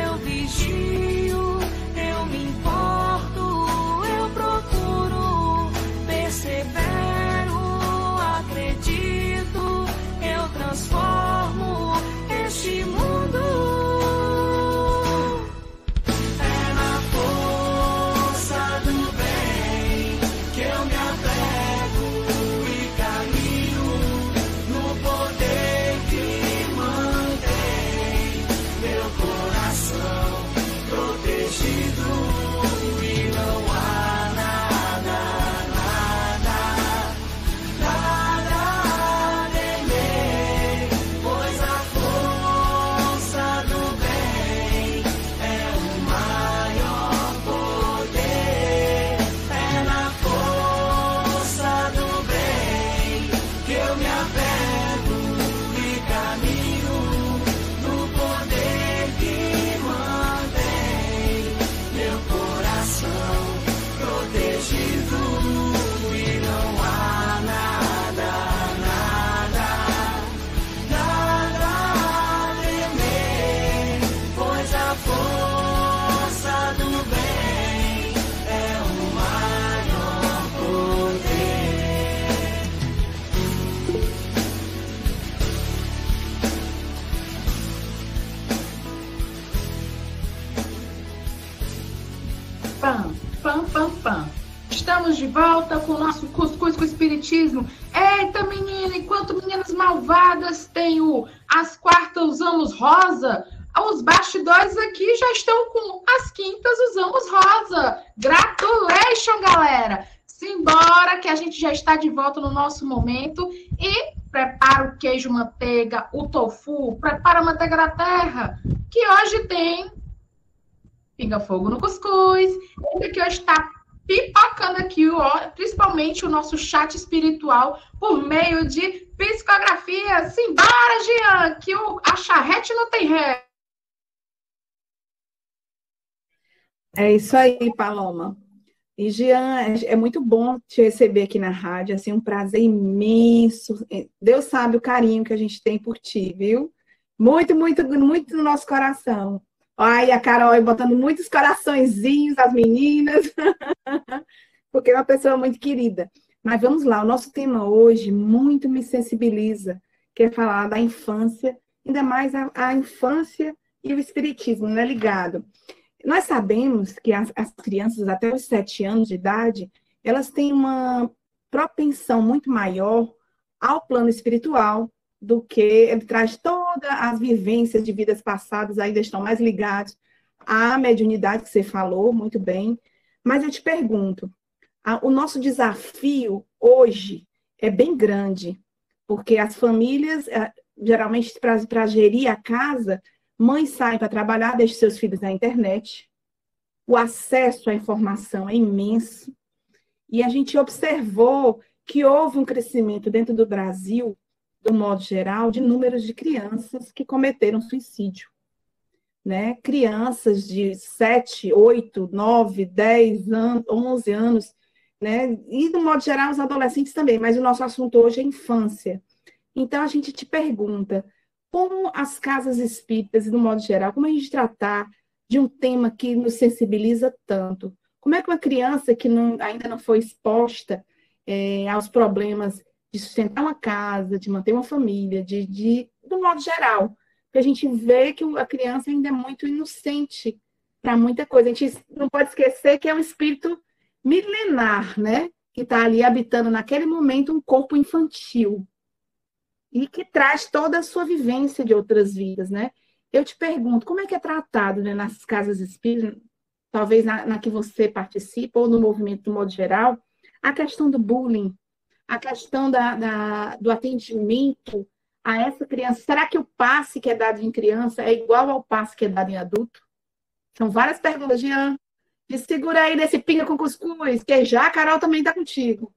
eu vigio, eu me importo, eu procuro, persevero, acredito, eu transformo este mundo. É na força do bem que eu me apego e caminho, no poder que mantém meu coração protegido. E não há nada a temer, pois a força do bem é o maior poder. É na força do bem que eu me apego e caminho, no poder que mantém meu coração protegido. E não há nada a temer, pois a força do bem é o maior poder. Pam, pam, pam, pam. Estamos de volta com o nosso Cuscuz com o Espiritismo. Eita, menina, enquanto meninas malvadas têm as quartas usamos rosa, os bastidores aqui já estão com as quintas usamos rosa. Gratulation, galera! Simbora! a gente já está de volta no nosso momento e prepara o queijo manteiga, o tofu, prepara a manteiga da terra, que hoje tem pinga-fogo no cuscuz, que hoje está pipocando aqui, principalmente o nosso chat espiritual, por meio de psicografia. Simbora, Jean, que a charrete não tem ré. É isso aí, Paloma. E, Jean, é muito bom te receber aqui na rádio, assim, um prazer imenso. Deus sabe o carinho que a gente tem por ti, viu? Muito, muito, muito no nosso coração. Olha a Carol aí botando muitos coraçõezinhos, as meninas, porque é uma pessoa muito querida. Mas vamos lá, o nosso tema hoje muito me sensibiliza, que é falar da infância, ainda mais a infância e o espiritismo, né, ligado. Nós sabemos que as crianças até os 7 anos de idade, elas têm uma propensão muito maior ao plano espiritual do que ele traz todas as vivências de vidas passadas, ainda estão mais ligados à mediunidade que você falou, muito bem. Mas eu te pergunto, o nosso desafio hoje é bem grande, porque as famílias, geralmente, para gerir a casa, mães saem para trabalhar, deixam seus filhos na internet, o acesso à informação é imenso, e a gente observou que houve um crescimento dentro do Brasil, do modo geral, de números de crianças que cometeram suicídio. Né? Crianças de 7, 8, 9, 10 anos, 11 anos, né? E, do modo geral, os adolescentes também, mas o nosso assunto hoje é infância. Então, a gente te pergunta, como as casas espíritas, no modo geral, como a gente tratar de um tema que nos sensibiliza tanto? Como é que uma criança que ainda não foi exposta aos problemas de sustentar uma casa, de manter uma família, do modo geral, porque a gente vê que a criança ainda é muito inocente para muita coisa. A gente não pode esquecer que é um espírito milenar, né? Que está ali habitando naquele momento um corpo infantil e que traz toda a sua vivência de outras vidas, né? Eu te pergunto, como é que é tratado, né, nas casas espíritas, talvez na que você participa, ou no movimento do modo geral, a questão do bullying, a questão do atendimento a essa criança? Será que o passe que é dado em criança é igual ao passe que é dado em adulto? São várias perguntas, Jean. Me segura aí nesse pinga com cuscuz, que já a Carol também está contigo.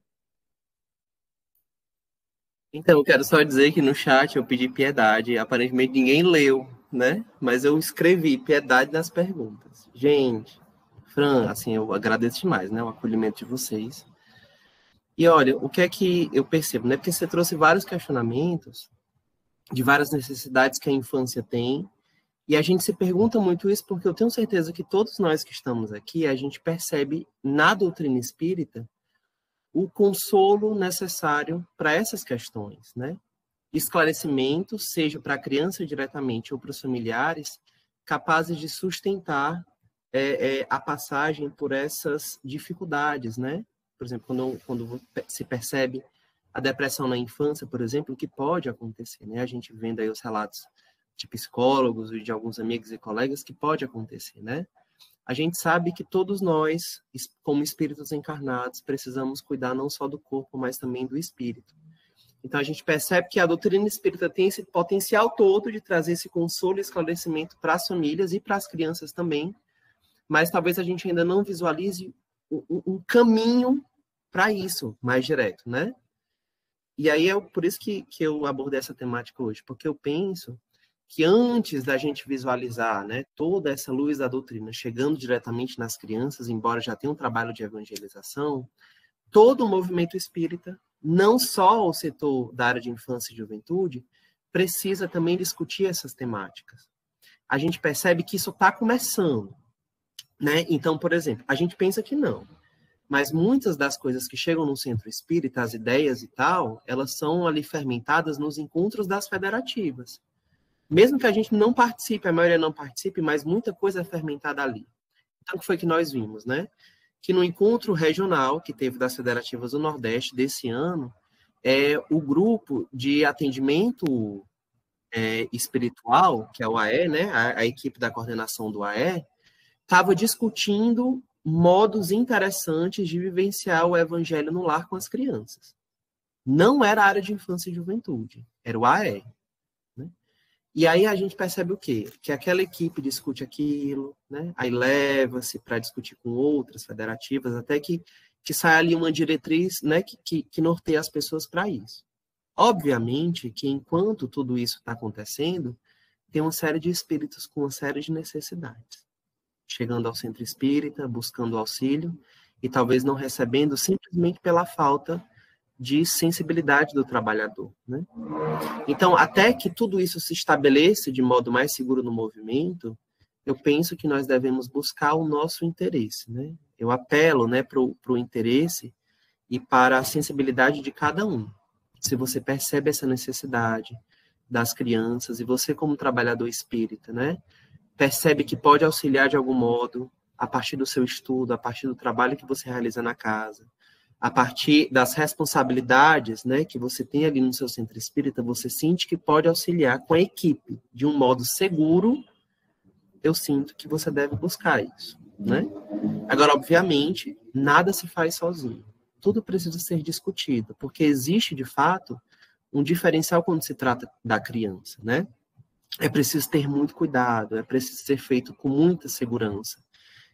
Então, eu quero só dizer que no chat eu pedi piedade, aparentemente ninguém leu, né? Mas eu escrevi piedade nas perguntas. Gente, Fran, assim, eu agradeço demais, né, o acolhimento de vocês. E olha, o que é que eu percebo, né? Porque você trouxe vários questionamentos de várias necessidades que a infância tem, e a gente se pergunta muito isso porque eu tenho certeza que todos nós que estamos aqui, a gente percebe na doutrina espírita o consolo necessário para essas questões, né? Esclarecimento, seja para a criança diretamente ou para os familiares, capazes de sustentar a passagem por essas dificuldades, né? Por exemplo, quando se percebe a depressão na infância, por exemplo, o que pode acontecer, né? A gente vendo aí os relatos de psicólogos e de alguns amigos e colegas que pode acontecer, né? A gente sabe que todos nós, como espíritos encarnados, precisamos cuidar não só do corpo, mas também do espírito. Então, a gente percebe que a doutrina espírita tem esse potencial todo de trazer esse consolo e esclarecimento para as famílias e para as crianças também, mas talvez a gente ainda não visualize um caminho para isso mais direto, né? E aí é por isso que eu abordei essa temática hoje, porque eu penso que antes da gente visualizar, né, toda essa luz da doutrina chegando diretamente nas crianças, embora já tenha um trabalho de evangelização, todo o movimento espírita, não só o setor da área de infância e juventude, precisa também discutir essas temáticas. A gente percebe que isso está começando, né? Então, por exemplo, a gente pensa que não, mas muitas das coisas que chegam no centro espírita, as ideias e tal, elas são ali fermentadas nos encontros das federativas. Mesmo que a gente não participe, a maioria não participe, mas muita coisa é fermentada ali. Então, o que foi que nós vimos, né? Que no encontro regional que teve das federativas do Nordeste desse ano, o grupo de atendimento espiritual, que é o AE, né? A equipe da coordenação do AE, estava discutindo modos interessantes de vivenciar o evangelho no lar com as crianças. Não era a área de infância e juventude, era o AE. Né? E aí a gente percebe o quê? Que aquela equipe discute aquilo, né? Aí leva-se para discutir com outras federativas, até que sai ali uma diretriz, né, que norteia as pessoas para isso. Obviamente que enquanto tudo isso está acontecendo, tem uma série de espíritos com uma série de necessidades. Chegando ao centro espírita, buscando auxílio, e talvez não recebendo simplesmente pela falta de sensibilidade do trabalhador. Né? Então, até que tudo isso se estabeleça de modo mais seguro no movimento, eu penso que nós devemos buscar o nosso interesse. Né? Eu apelo, né, para o interesse e para a sensibilidade de cada um. Se você percebe essa necessidade das crianças, e você como trabalhador espírita, né, percebe que pode auxiliar de algum modo, a partir do seu estudo, a partir do trabalho que você realiza na casa, a partir das responsabilidades, né, que você tem ali no seu centro espírita, você sente que pode auxiliar com a equipe de um modo seguro, eu sinto que você deve buscar isso. Né? Agora, obviamente, nada se faz sozinho. Tudo precisa ser discutido, porque existe, de fato, um diferencial quando se trata da criança. Né? É preciso ter muito cuidado, é preciso ser feito com muita segurança.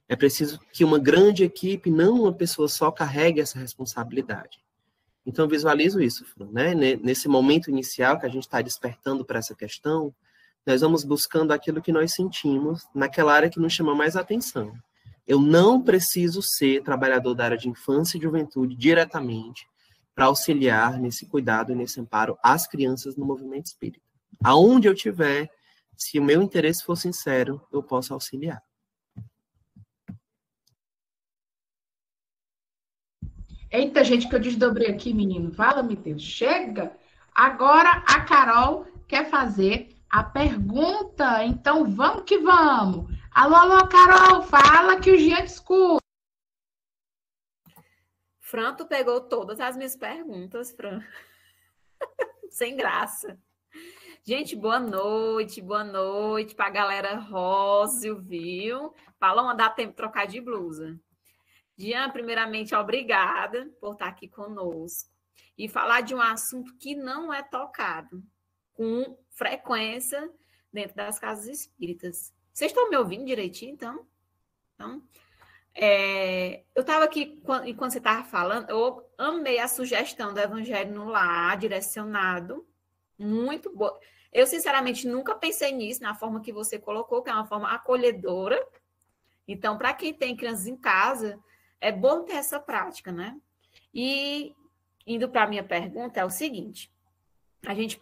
É preciso que uma grande equipe, não uma pessoa só, carregue essa responsabilidade. Então, eu visualizo isso, Fran, né? Nesse momento inicial que a gente está despertando para essa questão, nós vamos buscando aquilo que nós sentimos naquela área que nos chama mais atenção. Eu não preciso ser trabalhador da área de infância e juventude diretamente para auxiliar nesse cuidado e nesse amparo às crianças no movimento espírita. Aonde eu estiver, se o meu interesse for sincero, eu posso auxiliar. Eita, gente, que eu desdobrei aqui, menino. Fala-me, Deus. Chega! Agora a Carol quer fazer a pergunta. Então, vamos que vamos. Alô, alô, Carol, fala que o Jean escuta. Fran, tu pegou todas as minhas perguntas, Fran. Sem graça. Gente, boa noite para a galera Rósio, viu? Paloma, dá tempo de trocar de blusa. Jean, primeiramente, obrigada por estar aqui conosco e falar de um assunto que não é tocado com frequência dentro das casas espíritas. Vocês estão me ouvindo direitinho, então? Eu estava aqui, enquanto você estava falando, eu amei a sugestão do Evangelho no Lar, direcionado, muito boa. Eu, sinceramente, nunca pensei nisso, na forma que você colocou, que é uma forma acolhedora. Então, para quem tem crianças em casa, é bom ter essa prática, né? E, indo para a minha pergunta, é o seguinte. A gente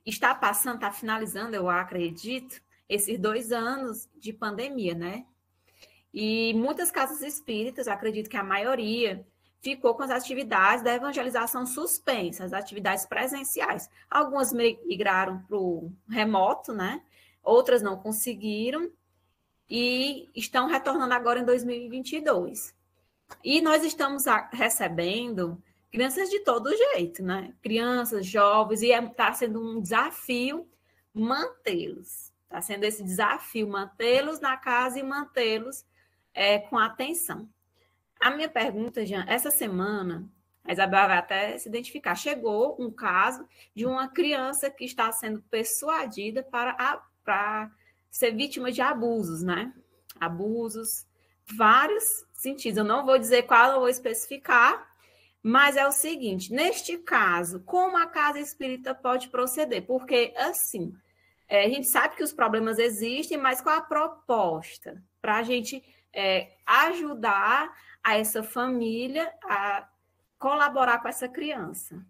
está finalizando, eu acredito, esses 2 anos de pandemia, né? E muitas casas espíritas, acredito que a maioria, ficou com as atividades da evangelização suspensas, as atividades presenciais. Algumas migraram para o remoto, né? Outras não conseguiram e estão retornando agora em 2022. E nós estamos recebendo crianças de todo jeito, né? Crianças, jovens, e está sendo um desafio mantê-los. Está sendo esse desafio mantê-los na casa e mantê-los com atenção. A minha pergunta, Jean, essa semana, a Isabel vai até se identificar, chegou um caso de uma criança que está sendo persuadida para ser vítima de abusos, né? Abusos, vários sentidos. Eu não vou dizer qual, eu vou especificar, mas é o seguinte, neste caso, como a casa espírita pode proceder? Porque, assim, a gente sabe que os problemas existem, mas qual a proposta para a gente ajudar a essa família a colaborar com essa criança?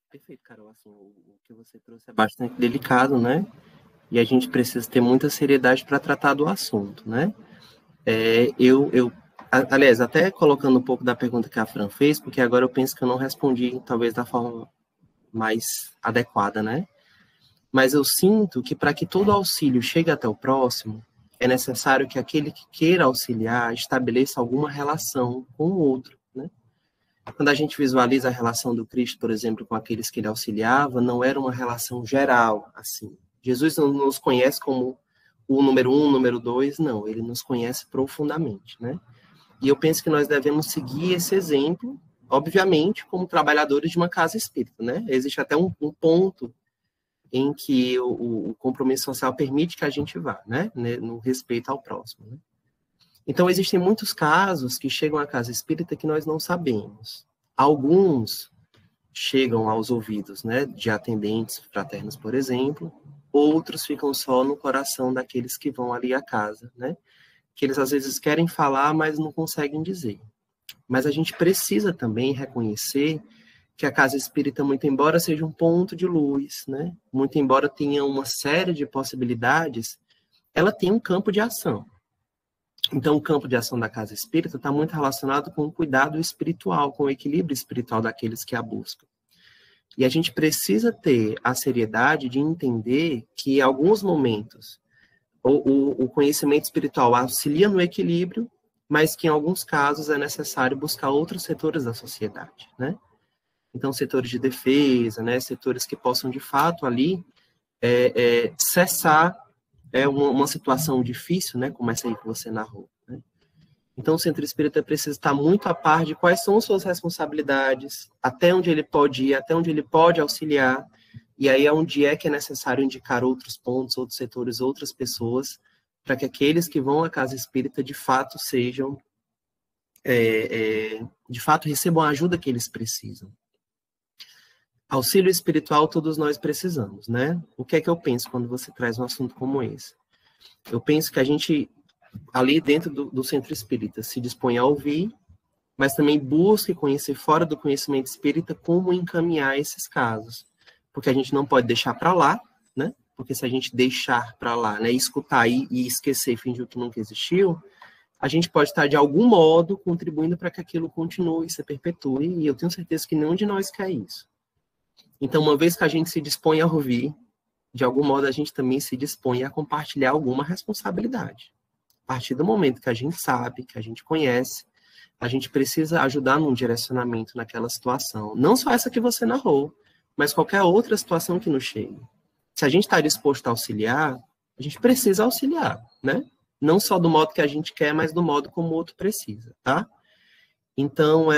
Perfeito, Carol. Assim, o que você trouxe é bastante delicado, né? E a gente precisa ter muita seriedade para tratar do assunto, né? Aliás, até colocando um pouco da pergunta que a Fran fez, porque agora eu penso que eu não respondi, talvez, da forma mais adequada, né? Mas eu sinto que para que todo auxílio chegue até o próximo, é necessário que aquele que queira auxiliar estabeleça alguma relação com o outro, né? Quando a gente visualiza a relação do Cristo, por exemplo, com aqueles que ele auxiliava, não era uma relação geral, assim. Jesus não nos conhece como o número 1, o número 2, não, ele nos conhece profundamente, né? E eu penso que nós devemos seguir esse exemplo, obviamente, como trabalhadores de uma casa espírita, né? Existe até um ponto em que o compromisso social permite que a gente vá, né? No respeito ao próximo, né? Então, existem muitos casos que chegam à casa espírita que nós não sabemos. Alguns chegam aos ouvidos, né, de atendentes fraternos, por exemplo, outros ficam só no coração daqueles que vão ali à casa, né? Que eles às vezes querem falar, mas não conseguem dizer. Mas a gente precisa também reconhecer que a casa espírita, muito embora seja um ponto de luz, né? Muito embora tenha uma série de possibilidades, ela tem um campo de ação. Então, o campo de ação da casa espírita está muito relacionado com o cuidado espiritual, com o equilíbrio espiritual daqueles que a buscam. E a gente precisa ter a seriedade de entender que, em alguns momentos, o conhecimento espiritual auxilia no equilíbrio, mas que, em alguns casos, é necessário buscar outros setores da sociedade, né? Então, setores de defesa, né? Setores que possam, de fato, ali, cessar uma situação difícil, né, como essa aí que você narrou, né? Então, o centro espírita precisa estar muito a par de quais são suas responsabilidades, até onde ele pode ir, até onde ele pode auxiliar, e aí onde é que é necessário indicar outros pontos, outros setores, outras pessoas, para que aqueles que vão à casa espírita, de fato, sejam, de fato, recebam a ajuda que eles precisam. Auxílio espiritual todos nós precisamos, né? O que é que eu penso quando você traz um assunto como esse? Eu penso que a gente, ali dentro do centro espírita, se dispõe a ouvir, mas também busque conhecer fora do conhecimento espírita como encaminhar esses casos. Porque a gente não pode deixar para lá, né? Porque se a gente deixar para lá, né, escutar e esquecer, fingir que nunca existiu, a gente pode estar, de algum modo, contribuindo para que aquilo continue, se perpetue, e eu tenho certeza que nenhum de nós quer isso. Então, uma vez que a gente se dispõe a ouvir, de algum modo a gente também se dispõe a compartilhar alguma responsabilidade. A partir do momento que a gente sabe, que a gente conhece, a gente precisa ajudar num direcionamento naquela situação. Não só essa que você narrou, mas qualquer outra situação que nos chegue. Se a gente está disposto a auxiliar, a gente precisa auxiliar, né? Não só do modo que a gente quer, mas do modo como o outro precisa, tá? Então,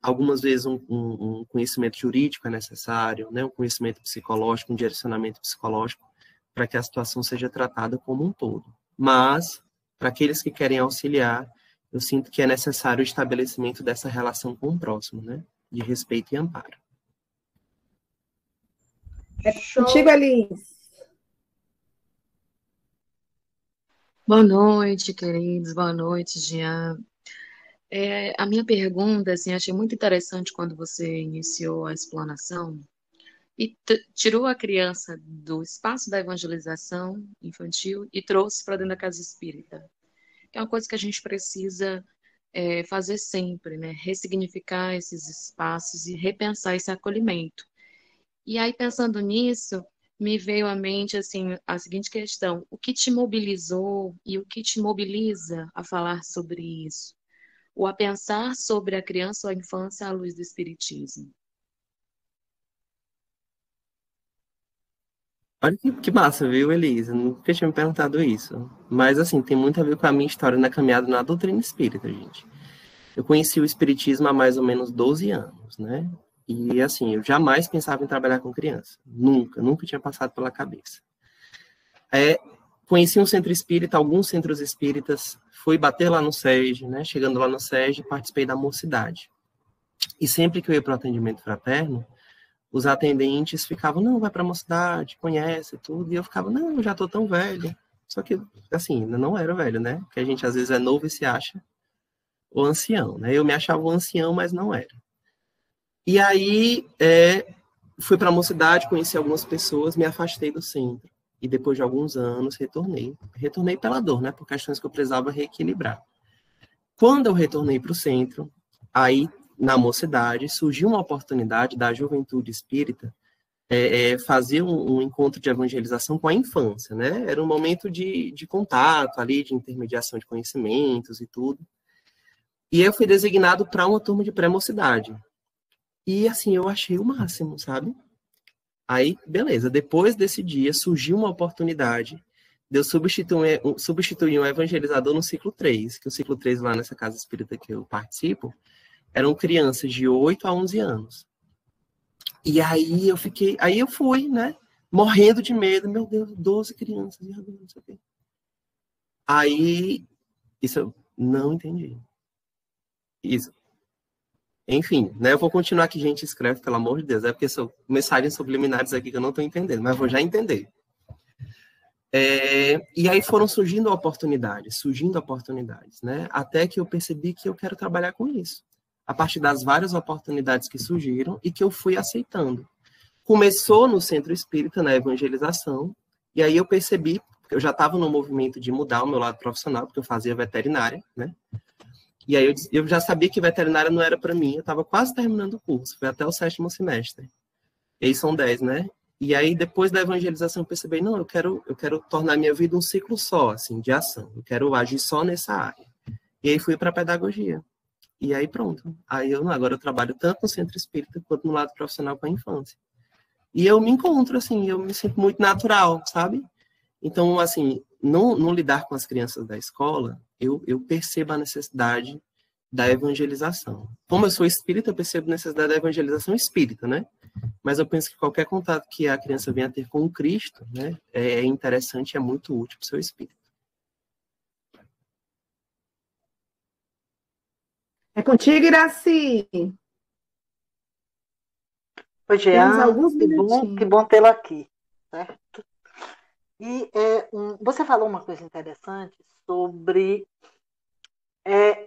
algumas vezes um conhecimento jurídico é necessário, né? Um conhecimento psicológico, um direcionamento psicológico, para que a situação seja tratada como um todo. Mas, para aqueles que querem auxiliar, eu sinto que é necessário o estabelecimento dessa relação com o próximo, né? De respeito e amparo. Contigo, Alice. Boa noite, queridos. Boa noite, Jean. A minha pergunta, assim, achei muito interessante quando você iniciou a explanação e tirou a criança do espaço da evangelização infantil e trouxe para dentro da casa espírita. Que é uma coisa que a gente precisa fazer sempre, né? Ressignificar esses espaços e repensar esse acolhimento. E aí, pensando nisso, me veio à mente, assim, a seguinte questão: o que te mobilizou e o que te mobiliza a falar sobre isso? Ou a pensar sobre a criança ou a infância à luz do Espiritismo? Olha que massa, viu, Elisa? Nunca tinha me perguntado isso. Mas, assim, tem muito a ver com a minha história na caminhada na doutrina espírita, gente. Eu conheci o Espiritismo há mais ou menos 12 anos, né? E, assim, eu jamais pensava em trabalhar com criança. Nunca tinha passado pela cabeça. Conheci um centro espírita, alguns centros espíritas, fui bater lá no SESG, né? Chegando lá no SESG, participei da mocidade. E sempre que eu ia para o atendimento fraterno, os atendentes ficavam, não, vai para a mocidade, conhece tudo. E eu ficava, não, eu já estou tão velho. Só que, assim, não era velho, né? Porque a gente às vezes é novo e se acha o ancião, né? Eu me achava o ancião, mas não era. E aí, fui para a mocidade, conheci algumas pessoas, me afastei do centro. E depois de alguns anos, retornei. Retornei pela dor, né? Por questões que eu precisava reequilibrar. Quando eu retornei para o centro, aí, na mocidade, surgiu uma oportunidade da juventude espírita fazer um encontro de evangelização com a infância, né? Era um momento de contato ali, de intermediação de conhecimentos e tudo. E eu fui designado para uma turma de pré-mocidade. E, assim, eu achei o máximo, sabe? Aí, beleza. Depois desse dia, surgiu uma oportunidade de eu substituir um evangelizador no ciclo 3, que o ciclo 3 lá nessa casa espírita que eu participo, eram crianças de 8 a 11 anos. E aí eu fui, né, morrendo de medo, meu Deus, 12 crianças, não sei o quê. Aí, isso eu não entendi. Isso. Enfim, né, eu vou continuar aqui, gente, escreve, pelo amor de Deus, é porque são mensagens subliminares aqui que eu não estou entendendo, mas eu vou já entender. E aí foram surgindo oportunidades, né? Até que eu percebi que eu quero trabalhar com isso. A partir das várias oportunidades que surgiram e que eu fui aceitando. Começou no centro espírita, na evangelização, e aí eu percebi, porque eu já estava no movimento de mudar o meu lado profissional, porque eu fazia veterinária, né? E aí eu já sabia que veterinária não era para mim, eu estava quase terminando o curso, foi até o 7º semestre. E aí são 10, né? E aí, depois da evangelização, eu percebi, não, eu quero tornar minha vida um ciclo só, assim, de ação. Eu quero agir só nessa área. E aí fui para a pedagogia. E aí pronto. Aí agora eu trabalho tanto no centro espírita quanto no lado profissional com a infância. E eu me encontro, assim, eu me sinto muito natural, sabe? Então, assim, não lidar com as crianças da escola, eu percebo a necessidade da evangelização. Como eu sou espírita, eu percebo a necessidade da evangelização espírita, né? Mas eu penso que qualquer contato que a criança venha a ter com o Cristo, né, é interessante e é muito útil para o seu espírito. É contigo, Iraci. Oi, Temos Jean, alguns que minutinhos. bom tê-la aqui, certo? E você falou uma coisa interessante sobre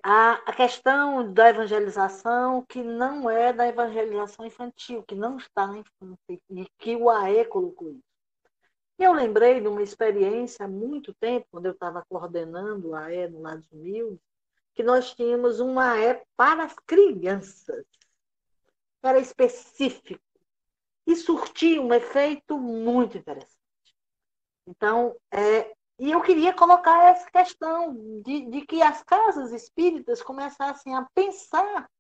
a questão da evangelização que não é da evangelização infantil, que não está na infância, e que o AE colocou isso. Eu lembrei de uma experiência há muito tempo, quando eu estava coordenando o AE no Lados Humildes, que nós tínhamos um AE para as crianças. Era específico. E surtia um efeito muito interessante. Então, e eu queria colocar essa questão de que as casas espíritas começassem a pensar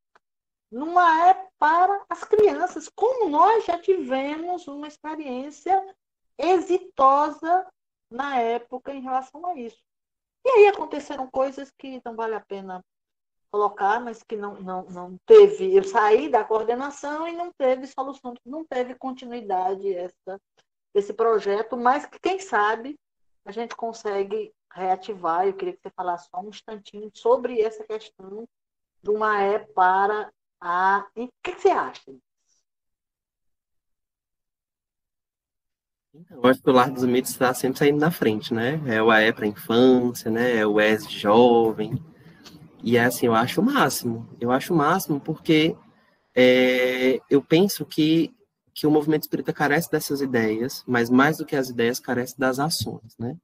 numa época para as crianças, como nós já tivemos uma experiência exitosa na época em relação a isso. E aí aconteceram coisas que não vale a pena colocar, mas que não teve. Eu saí da coordenação e não teve solução, não teve continuidade esse projeto, mas que, quem sabe, a gente consegue reativar. Eu queria que você falasse só um instantinho sobre essa questão do MAE para a... E o que você acha? Então, eu acho que o Lar dos Humildes está sempre saindo na frente, né? É o AE para a infância, né? É o ES de jovem. E é assim, eu acho o máximo. Eu acho o máximo porque eu penso que o movimento espírita carece dessas ideias, mas mais do que as ideias, carece das ações, né?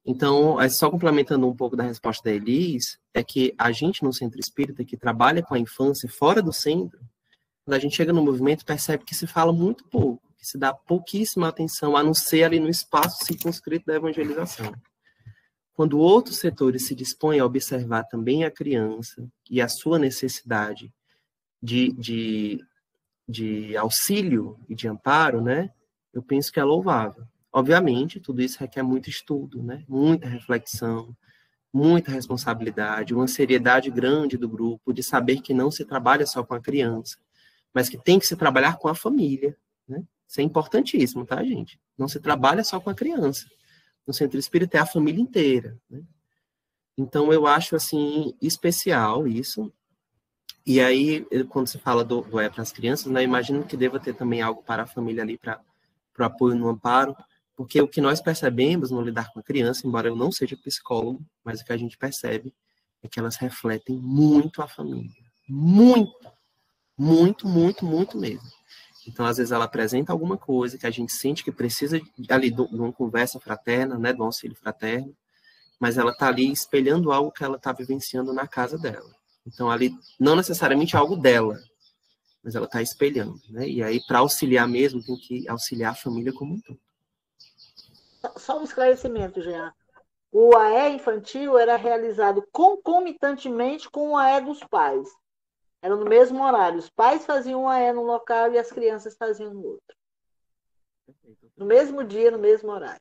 Então, só complementando um pouco da resposta da Elis, é que a gente no centro espírita, que trabalha com a infância fora do centro, quando a gente chega no movimento, percebe que se fala muito pouco, que se dá pouquíssima atenção, a não ser ali no espaço circunscrito da evangelização. Quando outros setores se dispõem a observar também a criança e a sua necessidade de auxílio e de amparo, né, eu penso que é louvável. Obviamente, tudo isso requer muito estudo, né, muita reflexão, muita responsabilidade, uma seriedade grande do grupo, de saber que não se trabalha só com a criança, mas que tem que se trabalhar com a família, né? Isso é importantíssimo, tá, gente? Não se trabalha só com a criança. No centro espírita é a família inteira, né? Então, eu acho, assim, especial isso. E aí, quando se fala do E para as crianças, né, eu imagino que deva ter também algo para a família ali, para o apoio no amparo, porque o que nós percebemos no lidar com a criança, embora eu não seja psicólogo, mas o que a gente percebe é que elas refletem muito a família. Muito, muito, muito, muito mesmo. Então, às vezes, ela apresenta alguma coisa que a gente sente que precisa ali de uma conversa fraterna, né, de um auxílio fraterno, mas ela está ali espelhando algo que ela está vivenciando na casa dela. Então, ali, não necessariamente algo dela, mas ela está espelhando, né? E aí, para auxiliar mesmo, tem que auxiliar a família como um todo. Só um esclarecimento, Jean. O AE infantil era realizado concomitantemente com o AE dos pais. Era no mesmo horário. Os pais faziam um AE no local e as crianças faziam no outro. No mesmo dia, no mesmo horário.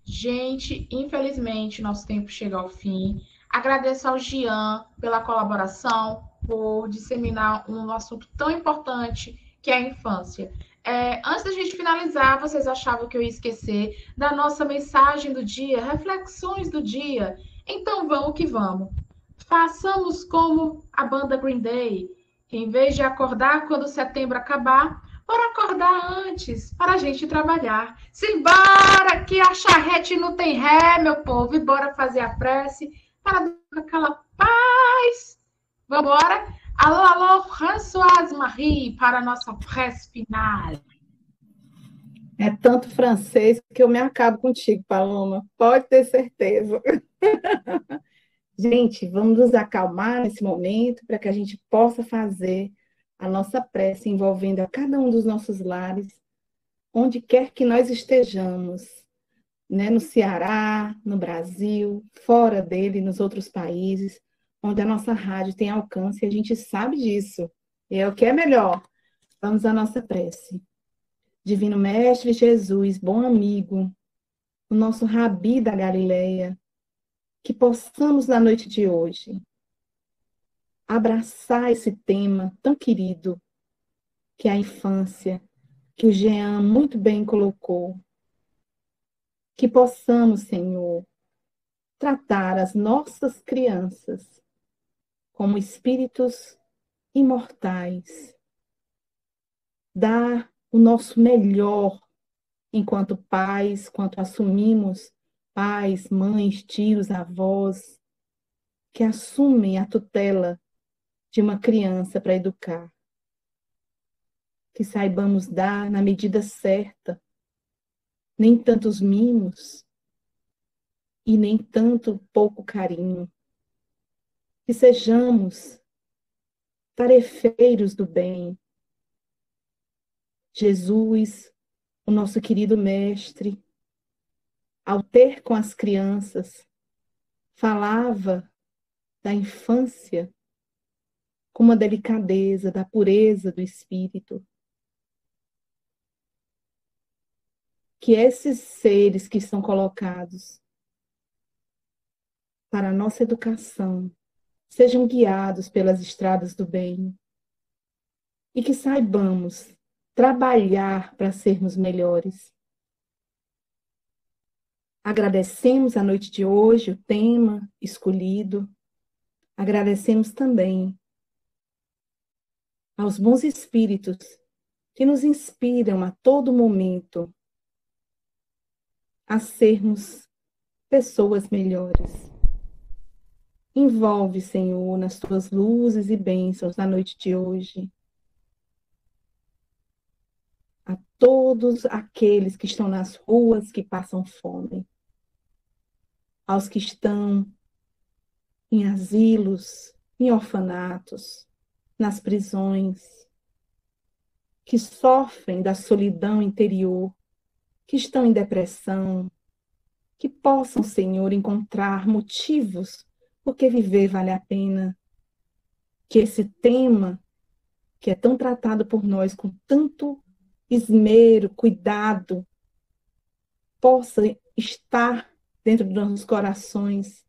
Gente, infelizmente, nosso tempo chega ao fim. Agradeço ao Jean pela colaboração, por disseminar um assunto tão importante que é a infância. Antes da gente finalizar, vocês achavam que eu ia esquecer da nossa mensagem do dia, reflexões do dia? Então vamos que vamos. Façamos como a banda Green Day, que em vez de acordar quando setembro acabar, bora acordar antes, para a gente trabalhar. Simbora, que a charrete não tem ré, meu povo, e bora fazer a prece para dar aquela paz. Vambora? Alô, alô, Françoise Marie, para a nossa prece final. É tanto francês que eu me acabo contigo, Paloma. Pode ter certeza. Gente, vamos nos acalmar nesse momento para que a gente possa fazer a nossa prece envolvendo a cada um dos nossos lares, onde quer que nós estejamos, né? No Ceará, no Brasil, fora dele, nos outros países, onde a nossa rádio tem alcance, e a gente sabe disso. E é o que é melhor. Vamos à nossa prece. Divino Mestre Jesus, bom amigo, o nosso Rabi da Galileia, que possamos na noite de hoje abraçar esse tema tão querido, que é a infância, que o Jean muito bem colocou. Que possamos, Senhor, tratar as nossas crianças como espíritos imortais, dar o nosso melhor enquanto pais, quanto assumimos pais, mães, tios, avós, que assumem a tutela de uma criança para educar. Que saibamos dar na medida certa, nem tantos mimos e nem tanto pouco carinho. Que sejamos tarefeiros do bem. Jesus, o nosso querido mestre, ao ter com as crianças, falava da infância com uma delicadeza, da pureza do espírito. Que esses seres que são colocados para a nossa educação sejam guiados pelas estradas do bem e que saibamos trabalhar para sermos melhores. Agradecemos a noite de hoje, o tema escolhido. Agradecemos também aos bons espíritos que nos inspiram a todo momento a sermos pessoas melhores. Envolve, Senhor, nas tuas luzes e bênçãos na noite de hoje a todos aqueles que estão nas ruas, que passam fome, aos que estão em asilos, em orfanatos, nas prisões, que sofrem da solidão interior, que estão em depressão, que possam, Senhor, encontrar motivos porque viver vale a pena. Que esse tema, que é tão tratado por nós com tanto esmero, cuidado, possa estar dentro dos nossos corações.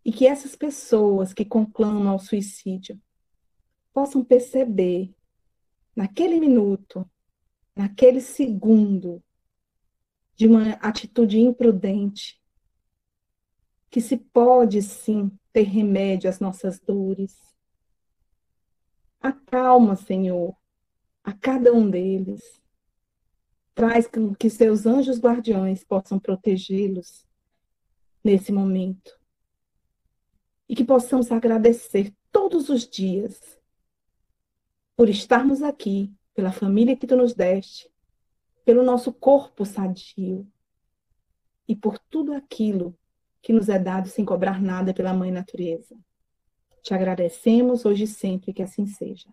E que essas pessoas que conclamam ao suicídio possam perceber, naquele minuto, naquele segundo, de uma atitude imprudente, que se pode, sim, ter remédio às nossas dores. Acalma, Senhor, a cada um deles. Traz que seus anjos guardiões possam protegê-los nesse momento. E que possamos agradecer todos os dias por estarmos aqui, pela família que tu nos deste, pelo nosso corpo sadio e por tudo aquilo que nos é dado sem cobrar nada pela Mãe Natureza. Te agradecemos hoje e sempre, que assim seja.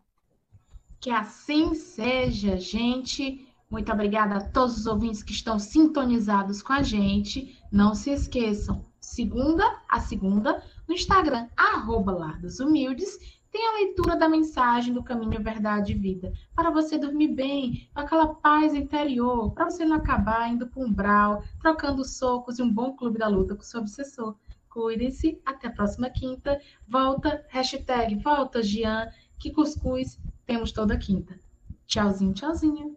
Que assim seja, gente. Muito obrigada a todos os ouvintes que estão sintonizados com a gente. Não se esqueçam, segunda a segunda, no Instagram, @lardosHumildes, Tem a leitura da mensagem do caminho, verdade e vida, para você dormir bem, com aquela paz interior, para você não acabar indo para um umbral, trocando socos e um bom clube da luta com o seu obsessor. Cuidem-se, até a próxima quinta. Volta, hashtag volta, Gian, que cuscuz temos toda quinta. Tchauzinho, tchauzinho.